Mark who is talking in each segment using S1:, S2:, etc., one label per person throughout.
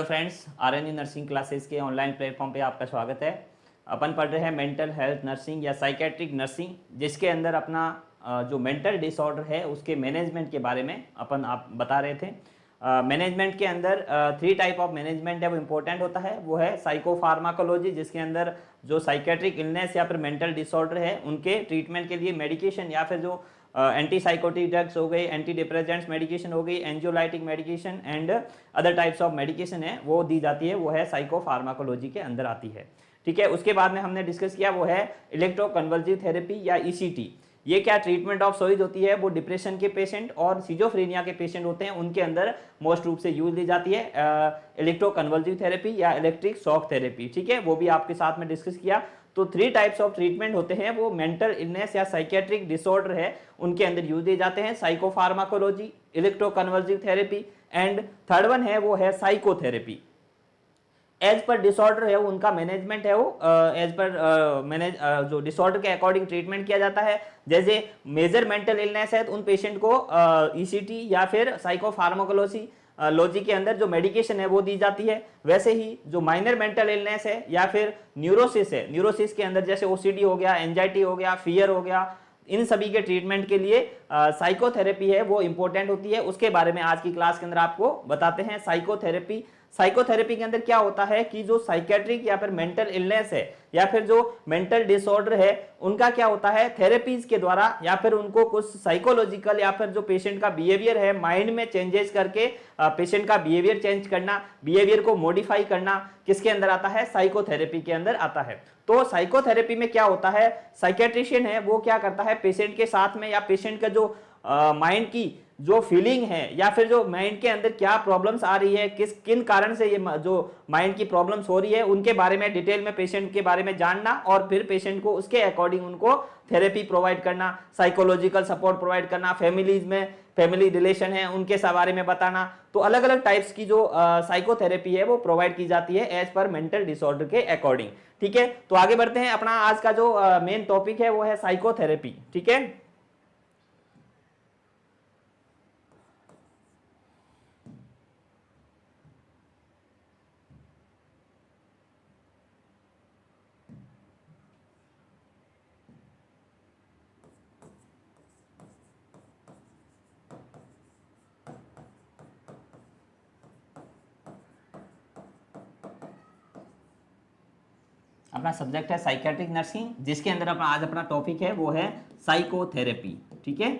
S1: Hello friends, RNU nursing classes के online platform पे आपका स्वागत है। अपन पढ़ रहे हैं मेंटल हेल्थ नर्सिंग या साइकेट्रिक नर्सिंग, जिसके अंदर अपना जो मेंटल डिसऑर्डर है उसके मैनेजमेंट के बारे में अपन आप बता रहे थे। मैनेजमेंट के अंदर 3 टाइप ऑफ मैनेजमेंट है वो इम्पोर्टेंट होता है। वो है साइकोफार्माकोलॉजी, जिसके अंदर जो साइकेट्रिक इलनेस या फिर मेंटल डिसऑर्डर है उनके ट्रीटमेंट के लिए मेडिकेशन या फिर जो एंटी साइकोटिक ड्रग्स हो गई, एंटी डिप्रेसेंट्स मेडिकेशन हो गई, anxiolytic medication and other types of medication है वो दी जाती है, वो है साइकोफार्माकोलॉजी के अंदर आती है। ठीक है, उसके बाद में हमने डिस्कस किया वो है इलेक्ट्रोकन्वल्सिव थेरेपी या ईसीटी। ये क्या ट्रीटमेंट ऑफ चॉइस होती है, वो डिप्रेशन के पेशेंट और सिजोफ्रेनिया के पेशेंट होते हैं, उनके अंदर मोस्ट रूप से यूज ली जाती है इलेक्ट्रोकन्वल्सिव थेरेपी या इलेक्ट्रिक शॉक थेरेपी। ठीक है, वो भी आपके साथ में डिस्कस किया। तो 3 टाइप्स ऑफ ट्रीटमेंट होते हैं, वो मेंटल इलनेस या साइकेट्रिक डिसऑर्डर है उनके अंदर यूज दिए जाते हैं, psychopharmacology, electroconvulsive therapy and third one है वो है साइकोथेरेपी। एज पर डिसऑर्डर है उनका मैनेजमेंट है वो एज पर जो डिसऑर्डर के अकॉर्डिंग ट्रीटमेंट किया जाता है। जैसे मेजर मेंटल इलनेस है तो उन पेशेंट को ईसीटी या फिर साइकोफार्माकोलॉजी लॉजी के अंदर जो मेडिकेशन है वो दी जाती है। वैसे ही जो माइनर मेंटल इलनेस है या फिर न्यूरोसिस है, न्यूरोसिस के अंदर जैसे ओसीडी हो गया, एंजाइटी हो गया, फियर हो गया, इन सभी के ट्रीटमेंट के लिए साइकोथेरेपी है वो इंपॉर्टेंट होती है। उसके बारे में आज की क्लास के अंदर आपको बताते हैं। साइकोथेरेपी के अंदर क्या होता है कि जो साइकेट्रिक या फिर मेंटल इलनेस है या फिर जो मेंटल डिसऑर्डर है उनका क्या होता है, थेरेपीज के द्वारा या फिर उनको कुछ साइकोलॉजिकल या फिर जो पेशेंट का बिहेवियर है माइंड में चेंजेस करके पेशेंट का बिहेवियर चेंज करना, बिहेवियर को मॉडिफाई करना, किसके अंदर आता है, साइकोथेरेपी के अंदर आता है। तो साइकोथेरेपी में क्या होता है, साइकेट्रिशियन है वो क्या करता है, पेशेंट के साथ में या पेशेंट का जो माइंड की जो फीलिंग है या फिर जो माइंड के अंदर क्या प्रॉब्लम्स आ रही है, किन कारण से ये जो माइंड की प्रॉब्लम्स हो रही है उनके बारे में डिटेल में पेशेंट के बारे में जानना और फिर पेशेंट को उसके अकॉर्डिंग उनको थेरेपी प्रोवाइड करना, साइकोलॉजिकल सपोर्ट प्रोवाइड करना, फैमिलीज में फैमिली रिलेशन है उनके बारे में बताना। तो अलग अलग टाइप्स की जो साइकोथेरेपी है वो प्रोवाइड की जाती है एज पर मेंटल डिसऑर्डर के अकॉर्डिंग। ठीक है, तो आगे बढ़ते हैं। अपना आज का जो मेन टॉपिक है वो है साइकोथेरेपी। ठीक है, अपना सब्जेक्ट है साइकेट्रिक नर्सिंग, जिसके अंदर अपना आज अपना टॉपिक है वो है साइकोथेरेपी। ठीक है,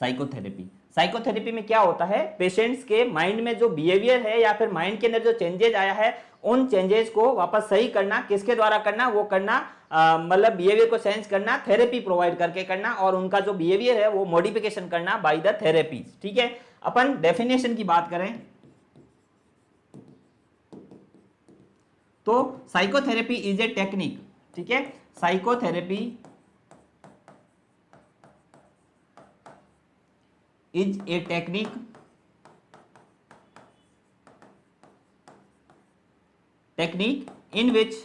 S1: साइकोथेरेपी में क्या होता है, पेशेंट्स के माइंड में जो बिहेवियर है या फिर माइंड के अंदर जो चेंजेस आया है उन चेंजेस को वापस सही करना, किसके द्वारा करना, वो करना मतलब बिहेवियर को चेंज करना, थेरेपी प्रोवाइड करके करना और उनका जो बिहेवियर है वो मॉडिफिकेशन करना बाय द थेरेपीज। ठीक है, अपन डेफिनेशन की बात करें तो साइकोथेरेपी इज ए टेक्निक। ठीक है, psychotherapy is a technique in which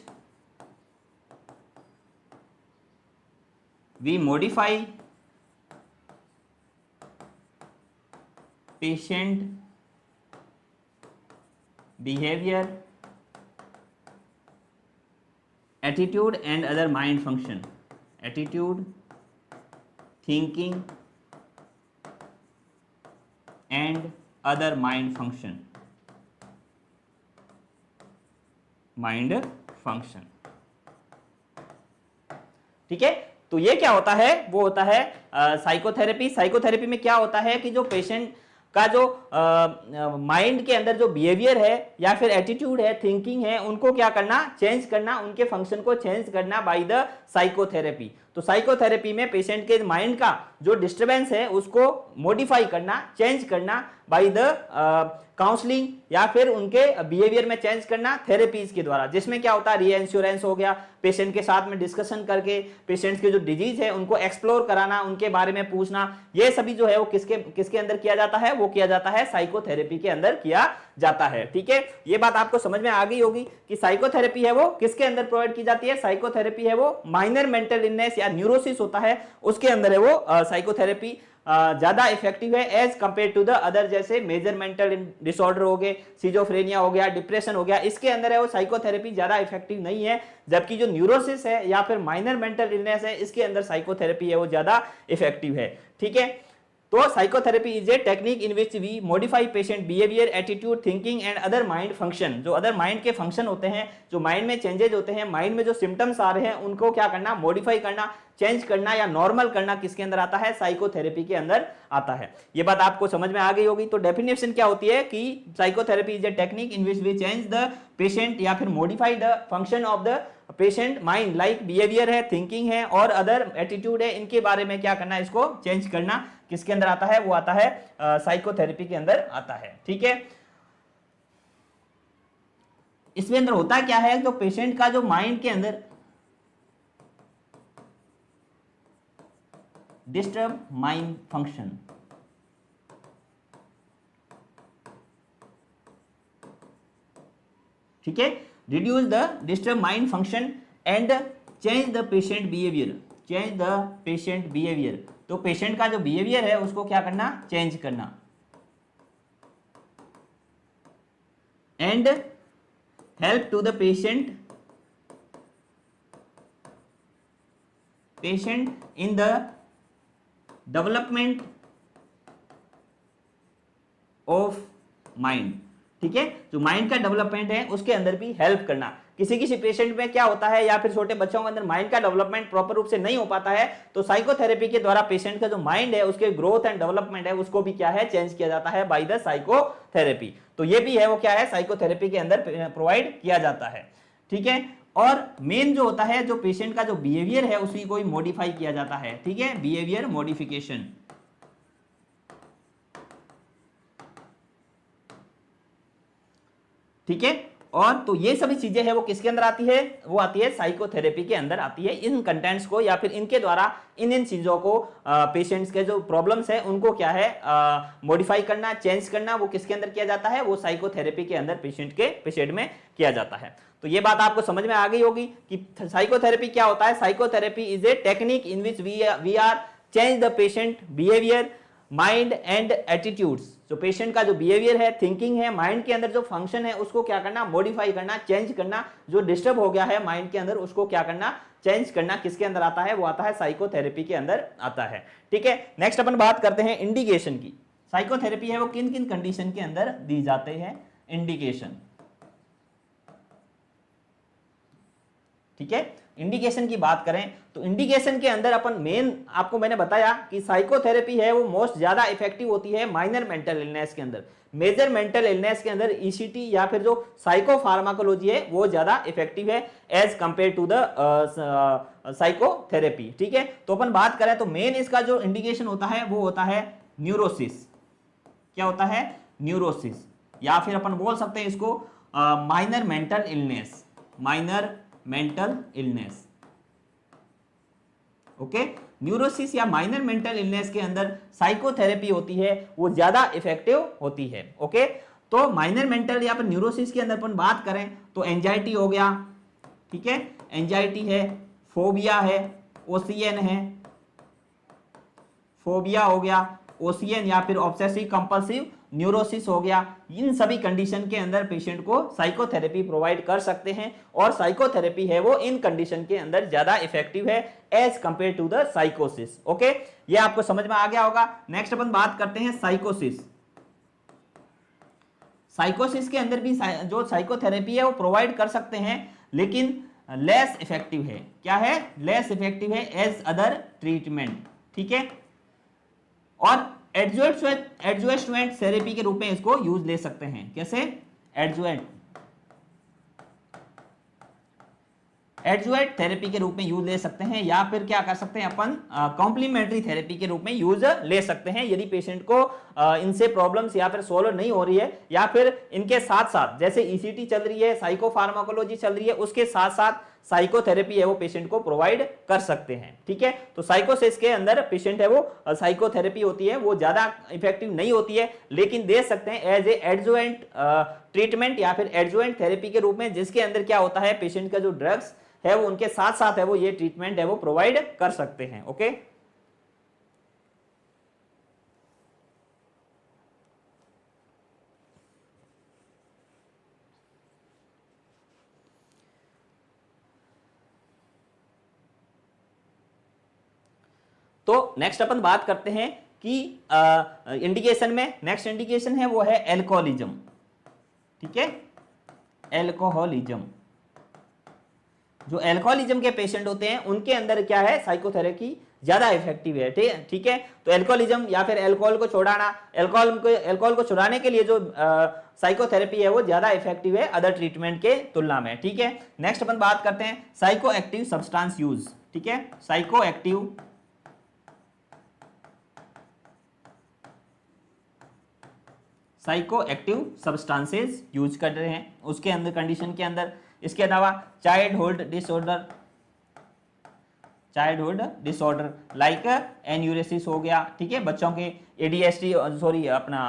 S1: we modify patient behavior, attitude and other mind function, attitude, thinking and other mind function, ठीक है। तो ये क्या होता है, वो होता है साइकोथेरेपी में क्या होता है कि जो पेशेंट का जो माइंड के अंदर जो बिहेवियर है या फिर एटीट्यूड है, थिंकिंग है, उनको क्या करना, चेंज करना, उनके फंक्शन को चेंज करना बाय द साइकोथेरेपी। तो साइकोथेरेपी में पेशेंट के माइंड का जो डिस्टर्बेंस है उसको मॉडिफाई करना, चेंज करना बाय द काउंसलिंग या फिर उनके बिहेवियर में चेंज करना थेरेपीज के द्वारा, जिसमें क्या होता है, रीइंश्योरेंस हो गया, पेशेंट के साथ में डिस्कशन करके पेशेंट्स के जो डिजीज है उनको एक्सप्लोर कराना, उनके बारे में पूछना, ये सभी जो है वो किसके अंदर किया जाता है, वो किया जाता है साइकोथेरेपी के अंदर किया जाता है। ठीक है, ये बात आपको समझ में आ गई होगी कि साइकोथेरेपी है वो किसके अंदर प्रोवाइड की जाती है, साइकोथेरेपी है वो माइनर मेंटल इलनेस या या न्यूरोसिस होता है उसके अंदर है वो साइकोथेरेपी ज्यादा इफेक्टिव है as compare to the other, जैसे मेजर मेंटल डिसऑर्डर हो गए, सिजोफ्रेनिया हो गया, डिप्रेशन हो गया, इसके अंदर है वो साइकोथेरेपी ज्यादा इफेक्टिव नहीं है। जबकि जो न्यूरोसिस है या फिर माइनर मेंटल इलनेस है इसके अंदर साइकोथेरेपी है वो ज्यादा इफेक्टिव है। ठीक है, तो psychotherapy is a technique in which we modify patient behaviour, attitude, thinking and other mind function. जो अदर माइंड के फंक्शन होते हैं, जो माइंड में चेंजेज होते हैं, माइंड में जो सिम्टम्स आ रहे हैं उनको क्या करना, मॉडिफाई करना, चेंज करना या नॉर्मल करना किसके अंदर आता है, साइकोथेरेपी के अंदर आता है। ये बात आपको समझ में आ गई होगी। तो डेफिनेशन क्या होती है कि psychotherapy is a technique in which we change the patient या फिर modify the function of the patient mind, like behaviour है, थिंकिंग है और अदर एटीट्यूड है, इनके बारे में क्या करना, इसको चेंज करना किसके अंदर आता है, वो आता है साइकोथेरेपी के अंदर आता है। ठीक है, इसमें अंदर होता क्या है, तो पेशेंट का जो माइंड के अंदर डिस्टर्ब माइंड फंक्शन, ठीक है, reduce the disturb mind function and change the patient behaviour, change the patient behaviour. तो पेशेंट का जो बिहेवियर है उसको क्या करना, चेंज करना, and help to the patient in the development of mind. ठीक है, जो माइंड का डेवलपमेंट है उसके अंदर भी हेल्प करना। किसी किसी पेशेंट में क्या होता है या फिर छोटे बच्चों के अंदर माइंड का डेवलपमेंट प्रॉपर रूप से नहीं हो पाता है, तो साइकोथेरेपी के द्वारा पेशेंट का जो माइंड है उसके ग्रोथ एंड डेवलपमेंट है उसको भी क्या है, चेंज किया जाता है बाय द साइकोथेरेपी। तो ये भी है वो क्या है, साइकोथेरेपी के अंदर प्रोवाइड किया जाता है। ठीक है, और मेन जो होता है, जो पेशेंट का जो बिहेवियर है उसी को मॉडिफाई किया जाता है। ठीक है, बिहेवियर मॉडिफिकेशन। ठीक है, और तो ये सभी चीजें हैं वो किसके अंदर आती है, वो आती है साइकोथेरेपी के अंदर आती है। इन कंटेंट्स को या फिर इनके द्वारा इन चीजों को पेशेंट्स के जो प्रॉब्लम्स है उनको क्या है, मॉडिफाई करना, चेंज करना, वो किसके अंदर किया जाता है, वो साइकोथेरेपी के अंदर पेशेंट में किया जाता है। तो ये बात आपको समझ में आ गई होगी कि साइकोथेरेपी क्या होता है। Psychotherapy is a technique in which we are change the patient behaviour, mind and attitudes. जो पेशेंट का जो बिहेवियर है, थिंकिंग है, माइंड के अंदर जो फंक्शन है उसको क्या करना, मॉडिफाई करना, चेंज करना। जो डिस्टर्ब हो गया है माइंड के अंदर उसको क्या करना, चेंज करना, किसके अंदर आता है, वो आता है साइकोथेरेपी के अंदर आता है। ठीक है, नेक्स्ट अपन बात करते हैं इंडिकेशन की। साइकोथेरेपी है वो किन किन कंडीशन के अंदर दी जाते हैं, इंडिकेशन। ठीक है, इंडिकेशन की बात करें तो इंडिकेशन के अंदर अपन मेन आपको मैंने बताया कि साइकोथेरेपी है वो मोस्ट ज्यादा इफेक्टिव होती है माइनर मेंटल इलनेस के अंदर। मेजर मेंटल इलनेस के अंदर ईसीटी या फिर जो साइकोफार्माकोलॉजी है वो ज्यादा इफेक्टिव है as compare to the psychotherapy. ठीक है, तो अपन बात करें तो मेन इसका जो इंडिकेशन होता है वो होता है न्यूरोसिस। क्या होता है, न्यूरोसिस, या फिर अपन बोल सकते हैं इसको minor mental illness, minor mental illness. Okay, neurosis या माइनर मेंटल इलनेस के अंदर साइकोथेरेपी होती है वो ज्यादा इफेक्टिव होती है। ओके, तो माइनर मेंटल या फिर न्यूरोसिस के अंदर अपन बात करें तो एंजाइटी हो गया, ठीक है, एंजाइटी है, फोबिया है, ओसीएन है, फोबिया हो गया, ओसीएन या फिर ऑब्सेसिव कंपल्सिव न्यूरोसिस हो गया। इन सभी कंडीशन के अंदर पेशेंट को साइकोथेरेपी प्रोवाइड कर सकते हैं और साइकोथेरेपी है वो इन कंडीशन के अंदर ज्यादा इफेक्टिव है एज कंपेयर टू द साइकोसिस। ओके, ये आपको समझ में आ गया होगा। नेक्स्ट अपन बात करते हैं साइकोसिस। साइकोसिस के अंदर भी जो साइकोथेरेपी है वो प्रोवाइड कर सकते हैं लेकिन लेस इफेक्टिव है। क्या है, लेस इफेक्टिव है एज अदर ट्रीटमेंट। ठीक है, और एडजुएंट थेरेपी के रूप में इसको यूज ले सकते हैं। कैसे, एडजुएंट थेरेपी के रूप में यूज ले सकते हैं, या फिर क्या कर सकते हैं अपन, कॉम्प्लीमेंट्री थेरेपी के रूप में यूज ले सकते हैं यदि पेशेंट को इनसे प्रॉब्लम्स या फिर सॉल्व नहीं हो रही है, या फिर इनके साथ साथ जैसे ईसीटी चल रही है, साइकोफार्माकोलॉजी चल रही है, उसके साथ साथ साइकोथेरेपी है वो पेशेंट को प्रोवाइड कर सकते हैं। ठीक है, तो साइकोसिस के अंदर पेशेंट है वो साइकोथेरेपी होती है वो ज्यादा इफेक्टिव नहीं होती है, लेकिन दे सकते हैं एज ए एडजुवेंट ट्रीटमेंट या फिर एडजुवेंट थेरेपी के रूप में, जिसके अंदर क्या होता है पेशेंट का जो ड्रग्स है वो उनके साथ साथ है वो ये ट्रीटमेंट है वो प्रोवाइड कर सकते हैं। ओके, तो नेक्स्ट अपन बात करते हैं कि इंडिकेशन में नेक्स्ट इंडिकेशन है वो है एल्कोहलिज्म। ठीक है, एल्कोहलिज्म, जो एल्कोहलिज्म के पेशेंट होते हैं उनके अंदर क्या है साइकोथेरेपी ज्यादा इफेक्टिव है। ठीक है, तो एल्कोहलिज्म या फिर अल्कोहल को छुड़ाना, अल्कोहल को छुड़ाने के लिए जो साइकोथेरेपी है वो ज्यादा इफेक्टिव है अदर ट्रीटमेंट के तुलना में। ठीक है, नेक्स्ट अपन बात करते हैं साइको एक्टिव सब्सटेंस यूज। ठीक है, साइको एक्टिव सब्सटेंसेस यूज कर रहे हैं उसके अंदर कंडीशन के अंदर। इसके अलावा चाइल्डहुड डिसऑर्डर लाइक एन्यूरेसिस हो गया। ठीक है, बच्चों के एडीएचडी सॉरी अपना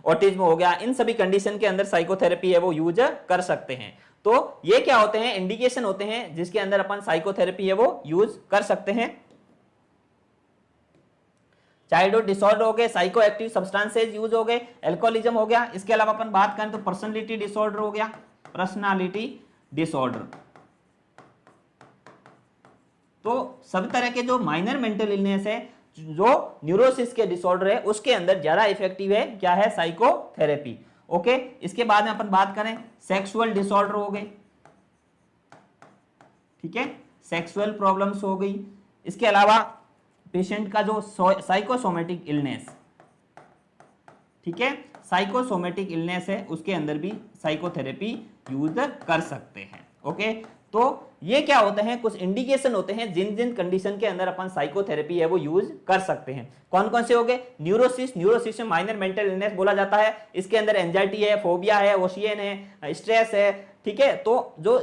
S1: ऑटिज्म हो गया, इन सभी कंडीशन के अंदर साइकोथेरेपी है वो यूज कर सकते हैं। तो ये क्या होते हैं इंडिकेशन होते हैं जिसके अंदर अपन साइकोथेरेपी है वो यूज कर सकते हैं। चाइल्डहुड डिसऑर्डर हो गए, साइको एक्टिव सब्सटेंसेस यूज हो गए, एल्कोहलिज्म हो गया। इसके अलावा अपन बात करें तो पर्सनालिटी डिसऑर्डर हो गया, पर्सनालिटी डिसऑर्डर। तो सब तरह के जो माइनर मेंटल इलनेस है, जो न्यूरोसिस के डिसऑर्डर है, उसके अंदर ज्यादा इफेक्टिव है क्या है साइकोथेरेपी। ओके, इसके बाद में अपन बात करें सेक्सुअल डिसऑर्डर हो गए। ठीक है, सेक्सुअल प्रॉब्लम्स हो गई। इसके अलावा पेशेंट का जो साइकोसोमेटिक इलनेस, ठीक है, साइकोसोमेटिक इलनेस है उसके अंदर भी साइकोथेरेपी यूज कर सकते हैं। ओके, तो ये क्या होते हैं कुछ इंडिकेशन होते हैं जिन जिन कंडीशन के अंदर अपन साइकोथेरेपी है वो यूज कर सकते हैं। कौन कौन से हो गए, न्यूरोसिस में माइनर मेंटल इलनेस बोला जाता है, इसके अंदर एंजाइटी है, फोबिया है, ओशियन है, स्ट्रेस है। ठीक है, तो जो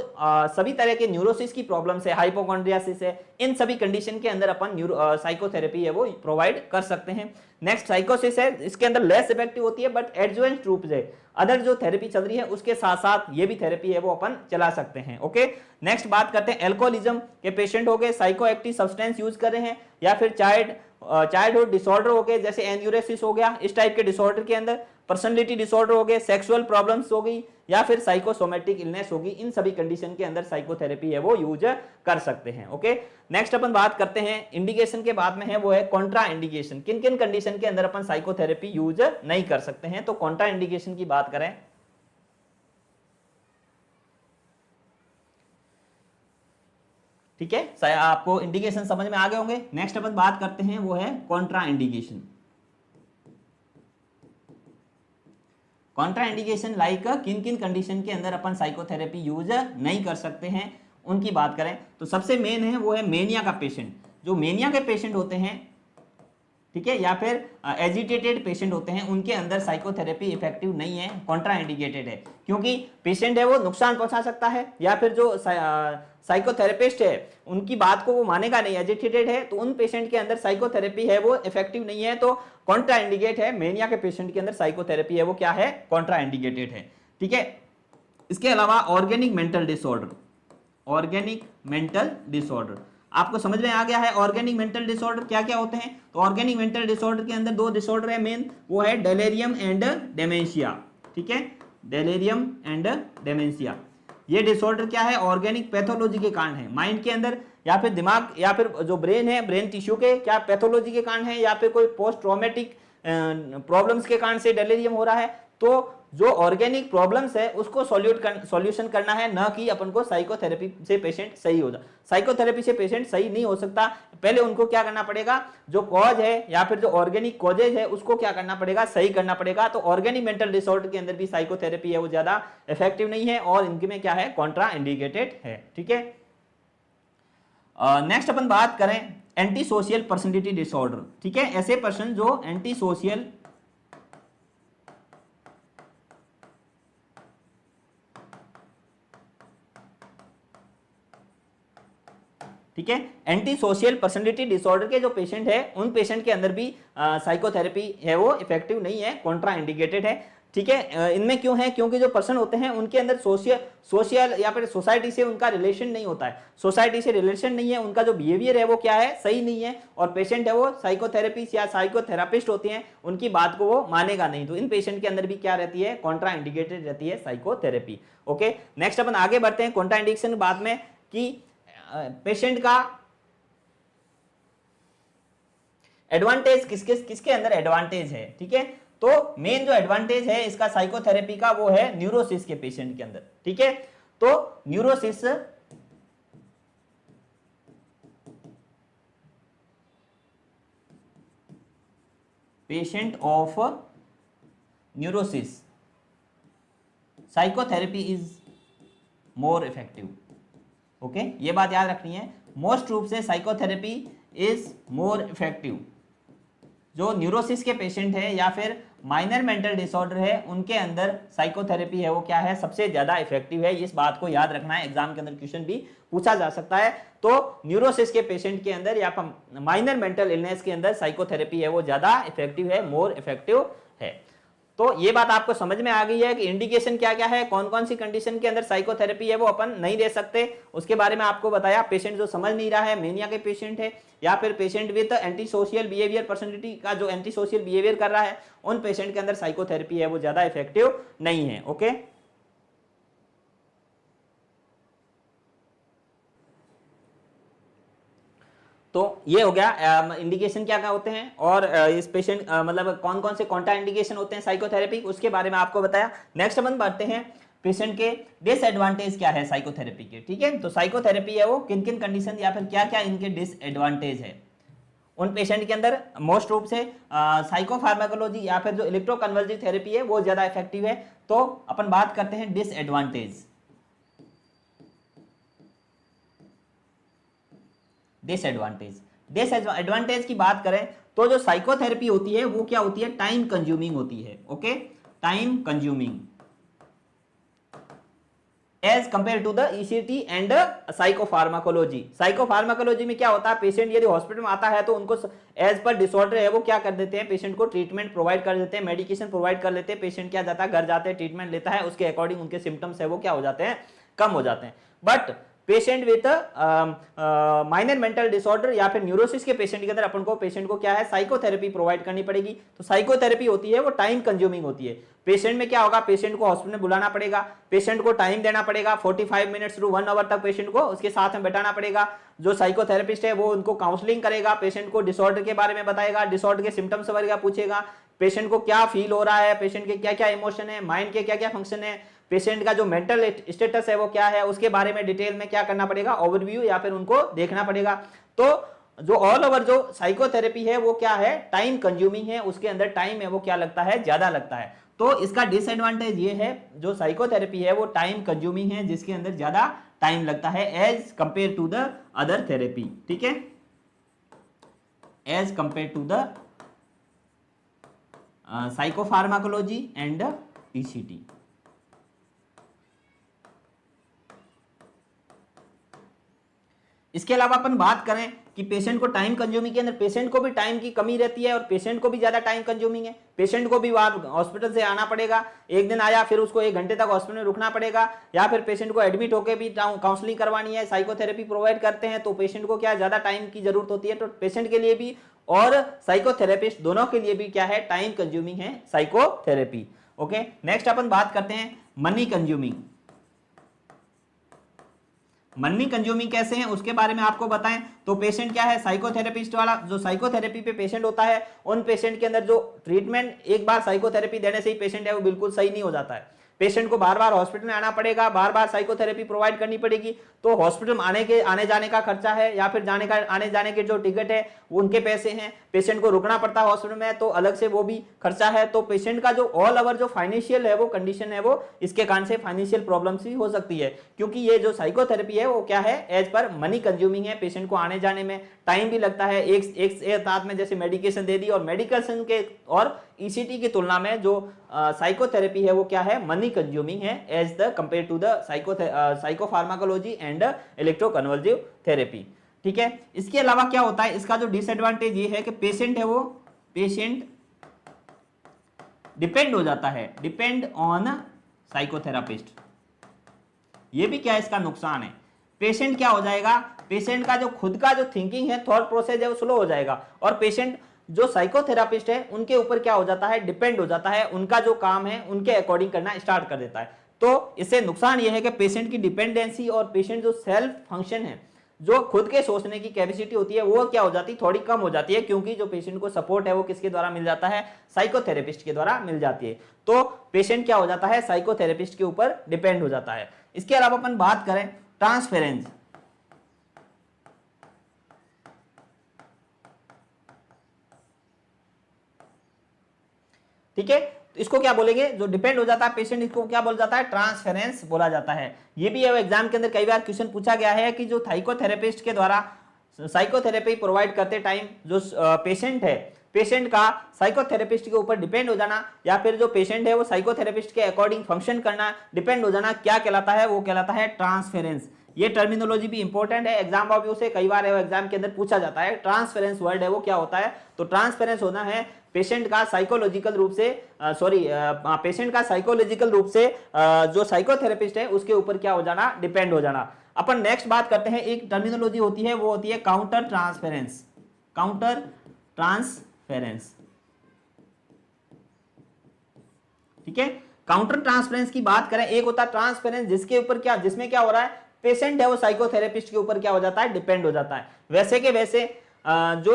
S1: सभी तरह के न्यूरोसिस की प्रॉब्लम्स है, हाइपोकॉन्ड्रियासिस है, इन सभी कंडीशन के अंदर अपन साइकोथेरेपी है वो प्रोवाइड कर सकते हैं। नेक्स्ट साइकोसिस है, इसके अंदर लेस इफेक्टिव होती है बट एडजुवेंट रूप से अदर जो थेरेपी चल रही है उसके साथ साथ ये भी थेरेपी है वो अपन चला सकते हैं। ओके, नेक्स्ट बात करते हैं एल्कोहलिज्म के पेशेंट हो गए, साइको एक्टिव सब्सटेंस यूज कर रहे हैं, या फिर चाइल्डहुड डिसऑर्डर हो गए जैसे एन्यूरेसिस हो गया, इस टाइप के डिसऑर्डर के अंदर पर्सनालिटी डिसऑर्डर हो गए, सेक्सुअल प्रॉब्लम्स हो गई, या फिर साइकोसोमेटिक इलनेस होगी, इन सभी कंडीशन के अंदर साइकोथेरेपी है वो यूज कर सकते हैं। ओके, नेक्स्ट अपन बात करते हैं इंडिकेशन के बाद में है वो है कॉन्ट्रा इंडिकेशन। किन किन कंडीशन के अंदर अपन साइकोथेरेपी यूज नहीं कर सकते हैं, तो कॉन्ट्रा इंडिकेशन की बात करें ठीक है, आपको इंडिकेशन समझ में आ गए होंगे। नेक्स्ट अपन बात करते हैं वो है Contra indication. Contra indication like किन किन कंडीशन के अंदर अपन साइकोथेरेपी यूज नहीं कर सकते हैं उनकी बात करें तो सबसे मेन है वो है मेनिया का पेशेंट। जो मेनिया के पेशेंट होते हैं, ठीक है, या फिर एजिटेटेड पेशेंट होते हैं, उनके अंदर साइकोथेरेपी इफेक्टिव नहीं है, कॉन्ट्रा इंडिकेटेड है, क्योंकि पेशेंट है वो नुकसान पहुंचा सकता है, या फिर जो साइकोथेरेपिस्ट है उनकी बात को वो मानेगा नहीं, एजिटेटेड है, तो उन पेशेंट के अंदर साइकोथेरेपी है वो इफेक्टिव नहीं है, तो कॉन्ट्रा इंडिकेट है। मेनिया के पेशेंट के अंदर साइकोथेरेपी है वो क्या है, कॉन्ट्रा इंडिकेटेड है। ठीक है, इसके अलावा organic mental disorder, organic mental disorder आपको समझ में आ गया है। ऑर्गेनिक मेंटल डिसऑर्डर क्या क्या होते हैं, तो ऑर्गेनिक मेंटल डिसऑर्डर के अंदर दो डिसऑर्डर है मेन, वो है डेलेरियम एंड डेमेंशिया। ठीक है, डेलेरियम एंड डेमेंशिया, ये डिसऑर्डर क्या है, ऑर्गेनिक पैथोलॉजी के कारण है, माइंड के अंदर या फिर दिमाग या फिर जो ब्रेन है, ब्रेन टिश्यू के क्या पैथोलॉजी के कारण है, या फिर कोई पोस्ट ट्रॉमेटिक प्रॉब्लम्स के कारण से डेलेरियम हो रहा है। तो जो ऑर्गेनिक प्रॉब्लम्स है उसको सॉल्यूशन करना है, ना कि अपन को साइकोथेरेपी से पेशेंट सही हो जाए। साइकोथेरेपी से पेशेंट सही नहीं हो सकता, पहले उनको क्या करना पड़ेगा, जो कॉज है या फिर जो ऑर्गेनिक कॉजेज है उसको क्या करना पड़ेगा, सही करना पड़ेगा। तो ऑर्गेनिक मेंटल डिसऑर्डर के अंदर भी साइकोथेरेपी है वो ज्यादा इफेक्टिव नहीं है और इनके में क्या है, कॉन्ट्रा इंडिकेटेड है। ठीक है, नेक्स्ट अपन बात करें एंटी सोशल पर्सनैलिटी डिसऑर्डर। ठीक है, ऐसे पर्सन जो एंटी सोशल ठीक है। एंटी सोशल पर्सनैलिटी डिसऑर्डर के जो पेशेंट है उन पेशेंट के अंदर भी साइकोथेरेपी है वो इफेक्टिव नहीं है, कॉन्ट्रा इंडिकेटेड है, ठीक है। इनमें क्यों है, क्योंकि जो पर्सन होते हैं उनके अंदर सोशल या फिर सोसाइटी से उनका रिलेशन नहीं होता है, सोसाइटी से रिलेशन नहीं है, उनका जो बिहेवियर है वो क्या है, सही नहीं है, और पेशेंट है वो साइकोथेरेपिस्ट या साइकोथेरापिस्ट होते हैं उनकी बात को वो मानेगा नहीं। तो इन पेशेंट के अंदर भी क्या रहती है, कॉन्ट्रा इंडिकेटेड रहती है साइकोथेरेपी। ओके, नेक्स्ट अपन आगे बढ़ते हैं कॉन्ट्रा इंडिकेशन बाद में कि पेशेंट का एडवांटेज किसके अंदर एडवांटेज है, ठीक है। तो मेन जो एडवांटेज है इसका साइकोथेरेपी का वो है न्यूरोसिस के पेशेंट के अंदर, ठीक है। तो neurosis patient of neurosis psychotherapy is more effective. Okay, ये बात याद रखनी है, मोस्ट रूप से साइकोथेरेपी इज मोर इफेक्टिव। जो न्यूरोसिस के पेशेंट है या फिर माइनर मेंटल डिसऑर्डर है उनके अंदर साइकोथेरेपी है वो क्या है, सबसे ज्यादा इफेक्टिव है। इस बात को याद रखना है, एग्जाम के अंदर क्वेश्चन भी पूछा जा सकता है। तो न्यूरोसिस के पेशेंट के अंदर या माइनर मेंटल इलनेस के अंदर साइकोथेरेपी है वो ज्यादा इफेक्टिव है, मोर इफेक्टिव है। तो ये बात आपको समझ में आ गई है कि इंडिकेशन क्या क्या है, कौन कौन सी कंडीशन के अंदर साइकोथेरेपी है वो अपन नहीं दे सकते, उसके बारे में आपको बताया। पेशेंट जो समझ नहीं रहा है, मेनिया के पेशेंट है या फिर patient with anti social behaviour personality का जो एंटी सोशल बिहेवियर कर रहा है, उन पेशेंट के अंदर साइकोथेरेपी है वो ज्यादा इफेक्टिव नहीं है। ओके, तो ये हो गया इंडिकेशन क्या क्या होते हैं और इस पेशेंट मतलब कौन कौन से कॉन्ट्रा इंडिकेशन होते हैं साइकोथेरेपी, उसके बारे में आपको बताया। नेक्स्ट अपन बढ़ते हैं पेशेंट के डिसएडवांटेज क्या है साइकोथेरेपी के, ठीक है। तो साइकोथेरेपी है वो किन किन कंडीशन या फिर क्या क्या इनके डिसएडवांटेज है उन पेशेंट के अंदर। मोस्ट रूप से साइकोफार्माकोलॉजी या फिर जो इलेक्ट्रोकन्वल्सिव थेरेपी है वो ज्यादा इफेक्टिव है। तो अपन बात करते हैं डिसएडवांटेज। डिसएडवांटेज की बात करें तो जो साइकोथेरेपी होती है वो क्या होती है, टाइम कंज्यूमिंग होती है। Okay, time consuming as compare to the ECT and psychopharmacology. Psychopharmacology में क्या होता है, पेशेंट यदि हॉस्पिटल में आता है तो उनको एज पर डिसऑर्डर है वो क्या कर देते हैं, पेशेंट को ट्रीटमेंट प्रोवाइड कर देते हैं, मेडिकेशन प्रोवाइड कर लेते हैं। पेशेंट क्या जाता है, घर जाते हैं, ट्रीटमेंट लेता है, उसके अकॉर्डिंग उनके सिम्टम्स है वो क्या हो जाते हैं, कम हो जाते हैं। But patient with minor mental disorder या फिर न्यूरोसिस के पेशेंट के अंदर अपन को पेशेंट को क्या है, साइकोथेरेपी प्रोवाइड करनी पड़ेगी। तो साइकोथेरेपी होती है वो टाइम कंज्यूमिंग होती है। पेशेंट में क्या होगा, पेशेंट को हॉस्पिटल में बुलाना पड़ेगा, पेशेंट को टाइम देना पड़ेगा, 45 मिनट्स टू 1 आवर तक पेशेंट को उसके साथ में बैठाना पड़ेगा। जो साइकोथेरेपिस्ट है वो उनको काउंसलिंग करेगा, पेशेंट को डिसऑर्डर के बारे में बताएगा, डिसऑर्डर के सिम्टम्स वगैरह पूछेगा, पेशेंट को क्या फील हो रहा है, पेशेंट के क्या क्या इमोशन है, माइंड के क्या क्या फंक्शन है, पेशेंट का जो मेंटल स्टेटस है वो क्या है, उसके बारे में डिटेल में क्या करना पड़ेगा, ओवरव्यू या फिर उनको देखना पड़ेगा। तो जो ऑल ओवर जो साइकोथेरेपी है वो क्या है, टाइम कंज्यूमिंग है, उसके अंदर टाइम है वो क्या लगता है, ज्यादा लगता है। तो इसका डिसएडवांटेज ये है, जो साइकोथेरेपी है वो टाइम कंज्यूमिंग है, जिसके अंदर ज्यादा टाइम लगता है as compare to the other therapy, ठीक है, as compare to the psychopharmacology and ECT. इसके अलावा अपन बात करें कि पेशेंट को टाइम कंज्यूमिंग के अंदर पेशेंट को भी टाइम की कमी रहती है और पेशेंट को भी ज्यादा टाइम कंज्यूमिंग है। पेशेंट को भी वहां हॉस्पिटल से आना पड़ेगा, एक दिन आया फिर उसको 1 घंटे तक हॉस्पिटल में रुकना पड़ेगा, या फिर पेशेंट को एडमिट होकर भी काउंसलिंग करवानी है, साइकोथेरेपी प्रोवाइड करते हैं तो पेशेंट को क्या ज्यादा टाइम की जरूरत होती है। तो पेशेंट के लिए भी और साइकोथेरेपिस्ट दोनों के लिए भी क्या है, टाइम कंज्यूमिंग है साइकोथेरेपी। ओके, नेक्स्ट अपन बात करते हैं मनी कंज्यूमिंग। मनी कंज्यूमिंग कैसे हैं उसके बारे में आपको बताएं। तो पेशेंट क्या है, साइकोथेरेपिस्ट वाला जो साइकोथेरेपी पे पेशेंट होता है, उन पेशेंट के अंदर जो ट्रीटमेंट एक बार साइकोथेरेपी देने से ही पेशेंट है वो बिल्कुल सही नहीं हो जाता है। पेशेंट को बार बार हॉस्पिटल में आना पड़ेगा, बार बार साइकोथेरेपी प्रोवाइड करनी पड़ेगी। तो हॉस्पिटल में आने जाने का खर्चा है या फिर आने जाने के जो टिकट है उनके पैसे हैं, पेशेंट को रुकना पड़ता है हॉस्पिटल में तो अलग से वो भी खर्चा है। तो पेशेंट का जो ऑल ओवर जो फाइनेंशियल है वो कंडीशन है वो इसके कारण से फाइनेंशियल प्रॉब्लम्स भी हो सकती है, क्योंकि ये जो साइकोथेरेपी है वो क्या है, एज पर मनी कंज्यूमिंग है। पेशेंट को आने जाने में टाइम भी लगता है, एक साथ में जैसे मेडिकेशन दे दी और मेडिकेशन के और ईसीटी की तुलना में जो साइकोथेरेपी है वो क्या है, मनी कंज्यूमिंग है as the compare to the psychopharmacology and electroconvulsive therapy. ठीक है। इसके अलावा क्या होता है, इसका जो डिसएडवांटेज ये है कि पेशेंट है वो पेशेंट डिपेंड हो जाता है, डिपेंड ऑन साइकोथेरापिस्ट। ये भी क्या इसका नुकसान है, पेशेंट क्या हो जाएगा, पेशेंट का जो खुद का जो थिंकिंग है, थॉट प्रोसेस है, वो स्लो हो जाएगा, और पेशेंट जो साइकोथेरापिस्ट है उनके ऊपर क्या हो जाता है, डिपेंड हो जाता है, उनका जो काम है उनके अकॉर्डिंग करना स्टार्ट कर देता है। तो इससे नुकसान यह है कि पेशेंट की डिपेंडेंसी और पेशेंट जो सेल्फ फंक्शन है, जो खुद के सोचने की कैपेसिटी होती है, वो क्या हो जाती है, थोड़ी कम हो जाती है, क्योंकि जो पेशेंट को सपोर्ट है वो किसके द्वारा मिल जाता है, साइकोथेरेपिस्ट के द्वारा मिल जाती है। तो पेशेंट क्या हो जाता है, साइकोथेरेपिस्ट के ऊपर डिपेंड हो जाता है। इसके अलावा अपन बात करें ट्रांसफेरेंस, ठीक है। तो इसको क्या बोलेंगे, जो डिपेंड हो जाता है पेशेंट, इसको क्या बोला जाता है, ट्रांसफेरेंस बोला जाता है। ये भी एग्जाम के अंदर कई बार क्वेश्चन पूछा गया है कि जो साइकोथेरेपिस्ट के द्वारा साइकोथेरेपी प्रोवाइड करते टाइम जो पेशेंट है, पेशेंट का साइकोथेरेपिस्ट के ऊपर डिपेंड हो जाना, या फिर जो पेशेंट है वो साइकोथेरेपिस्ट के अकॉर्डिंग फंक्शन करना, डिपेंड हो जाना, क्या कहलाता है, वो कहलाता है ट्रांसफेरेंस। ये टर्मिनोलॉजी भी इंपॉर्टेंट है, एग्जाम ऑफ व्यू से कई बार एग्जाम के अंदर पूछा जाता है। ट्रांसफेरेंस वर्ड है वो क्या होता है, तो ट्रांसफेरेंस होना है पेशेंट का साइकोलॉजिकल रूप से पेशेंट का साइकोलॉजिकल रूप से जो साइकोथेरेपिस्ट है उसके ऊपर क्या हो जाना, डिपेंड हो जाना। अपन नेक्स्ट बात करते हैं, एक टर्मिनोलॉजी होती है वो होती है काउंटर ट्रांसफेरेंस, काउंटर ट्रांसफेरेंस, ठीक है। काउंटर ट्रांसफेरेंस की बात करें, एक होता है ट्रांसफेरेंस जिसके ऊपर क्या, जिसमें क्या हो रहा है, पेशेंट है वो साइकोथेरेपिस्ट के ऊपर क्या हो जाता है, डिपेंड हो जाता है। वैसे के वैसे जो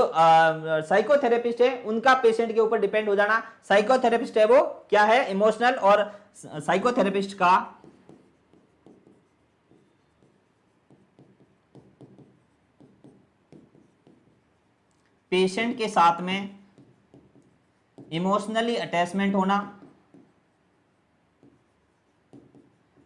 S1: साइकोथेरेपिस्ट है उनका पेशेंट के ऊपर डिपेंड हो जाना, साइकोथेरेपिस्ट है वो क्या है, इमोशनल, और साइकोथेरेपिस्ट का पेशेंट के साथ में इमोशनली अटैचमेंट होना,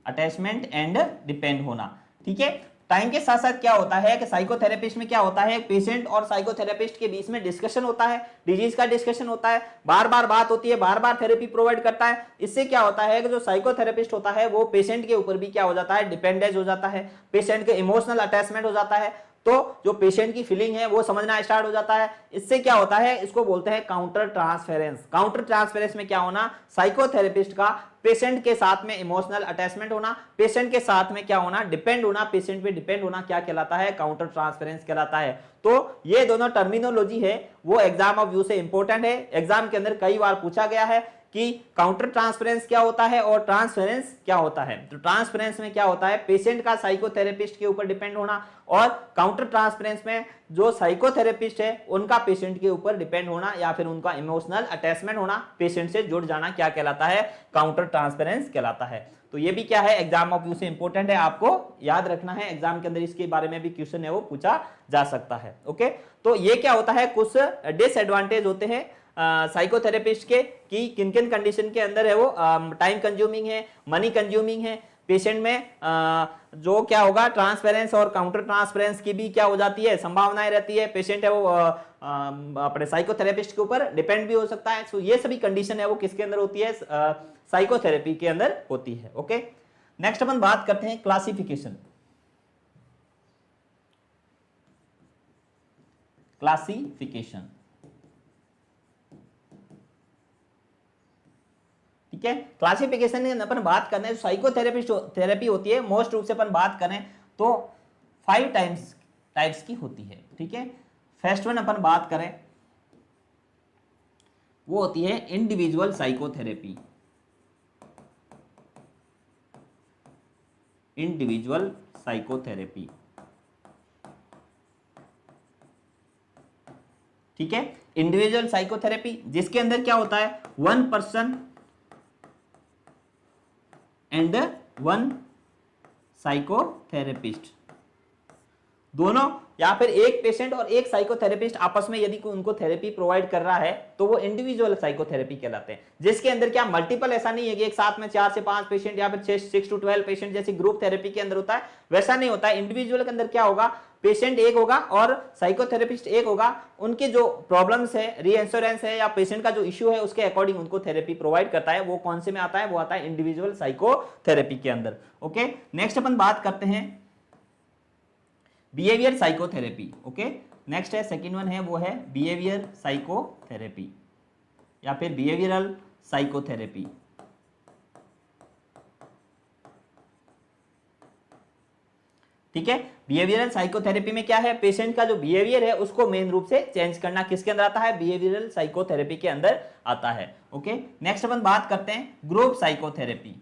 S1: अटैचमेंट एंड डिपेंड होना, ठीक है। टाइम के साथ साथ क्या होता है कि साइकोथेरेपिस्ट में क्या होता है, पेशेंट और साइकोथेरेपिस्ट के बीच में डिस्कशन होता है, डिजीज का डिस्कशन होता है, बार बार बात होती है, बार बार थेरेपी प्रोवाइड करता है। इससे क्या होता है कि जो साइकोथेरेपिस्ट होता है वो पेशेंट के ऊपर भी क्या हो जाता है, डिपेंडेंस हो जाता है, पेशेंट के इमोशनल अटैचमेंट हो जाता है, तो जो पेशेंट की फीलिंग है वो समझना स्टार्ट हो जाता है। इससे क्या होता है, इसको बोलते हैं काउंटर ट्रांसफेरेंस। काउंटर ट्रांसफेरेंस में क्या होना, साइकोथेरेपिस्ट का पेशेंट के साथ में इमोशनल अटैचमेंट होना, पेशेंट के साथ में क्या होना, डिपेंड होना, पेशेंट पे डिपेंड होना, क्या कहलाता है, काउंटर ट्रांसफेरेंस कहलाता है। तो ये दोनों टर्मिनोलॉजी है वो एग्जाम ऑफ व्यू से इंपॉर्टेंट है, एग्जाम के अंदर कई बार पूछा गया है कि काउंटर ट्रांसफेरेंस क्या होता है और ट्रांसफेरेंस क्या होता है। तो ट्रांसफेरेंस में क्या होता है, पेशेंट का साइकोथेरेपिस्ट के ऊपर डिपेंड होना, और काउंटर ट्रांसफेरेंस में जो साइकोथेरेपिस्ट है उनका पेशेंट के ऊपर डिपेंड होना या फिर उनका इमोशनल अटैचमेंट होना, पेशेंट से जुड़ जाना, क्या कहलाता है, काउंटर ट्रांसफेरेंस कहलाता है। तो ये भी क्या है, एग्जाम ऑफ व्यू से इंपॉर्टेंट है, आपको याद रखना है, एग्जाम के अंदर इसके बारे में भी क्वेश्चन है वो पूछा जा सकता है। ओके, तो ये क्या होता है, कुछ डिसएडवांटेज होते हैं साइकोथेरेपिस्ट के, कि किन किन कंडीशन के अंदर है वो टाइम कंज्यूमिंग है, मनी कंज्यूमिंग है, पेशेंट में जो क्या होगा, ट्रांसफेरेंस और काउंटर ट्रांसफेरेंस की भी क्या हो जाती है, संभावनाएं रहती है, पेशेंट है वो अपने साइकोथेरेपिस्ट के ऊपर डिपेंड भी हो सकता है। सो ये सभी कंडीशन है वो किसके अंदर होती है, साइकोथेरेपी के अंदर होती है। ओके, नेक्स्ट अपन बात करते हैं क्लासिफिकेशन। क्लासिफिकेशन, ठीक है। क्लासिफिकेशन में अपन बात करते हैं, साइकोथेरेपिस्ट थेरेपी होती है, मोस्ट रूप से अपन बात करें तो 5 टाइप्स की होती है, ठीक है। फर्स्ट वन अपन बात करें वो होती है इंडिविजुअल साइकोथेरेपी, इंडिविजुअल साइकोथेरेपी, ठीक है। इंडिविजुअल साइकोथेरेपी जिसके अंदर क्या होता है, 1 पर्सन एंड 1 साइकोथेरेपिस्ट, दोनों या फिर एक पेशेंट और एक साइकोथेरेपिस्ट आपस में यदि उनको थेरेपी प्रोवाइड कर रहा है तो वो इंडिविजुअल साइकोथेरेपी कहलाते हैं। जिसके अंदर क्या मल्टीपल, ऐसा नहीं है कि एक साथ में 4 से 5 पेशेंट या फिर 6 to 12 पेशेंट जैसे ग्रुप थेरेपी के अंदर होता है, वैसा नहीं होता है। इंडिविजुअल के अंदर क्या होगा, पेशेंट एक होगा और साइकोथेरेपिस्ट एक होगा, उनके जो प्रॉब्लम्स है, रीइंश्योरेंस है या पेशेंट का जो इश्यू है उसके अकॉर्डिंग उनको थेरेपी प्रोवाइड करता है। वो कौन से में आता है, वो आता है इंडिविजुअल साइकोथेरेपी के अंदर। ओके, नेक्स्ट अपन बात करते हैं बिहेवियर साइकोथेरेपी। ओके, नेक्स्ट है सेकंड वन है वो है बिहेवियर साइकोथेरेपी या फिर बिहेवियरल साइकोथेरेपी। ठीक है, बिहेवियरल साइकोथेरेपी में क्या है, पेशेंट का जो बिहेवियर है उसको मेन रूप से चेंज करना किसके अंदर आता है, बिहेवियरल साइकोथेरेपी के अंदर आता है। ओके, नेक्स्ट अपन बात करते हैं ग्रुप साइकोथेरेपी।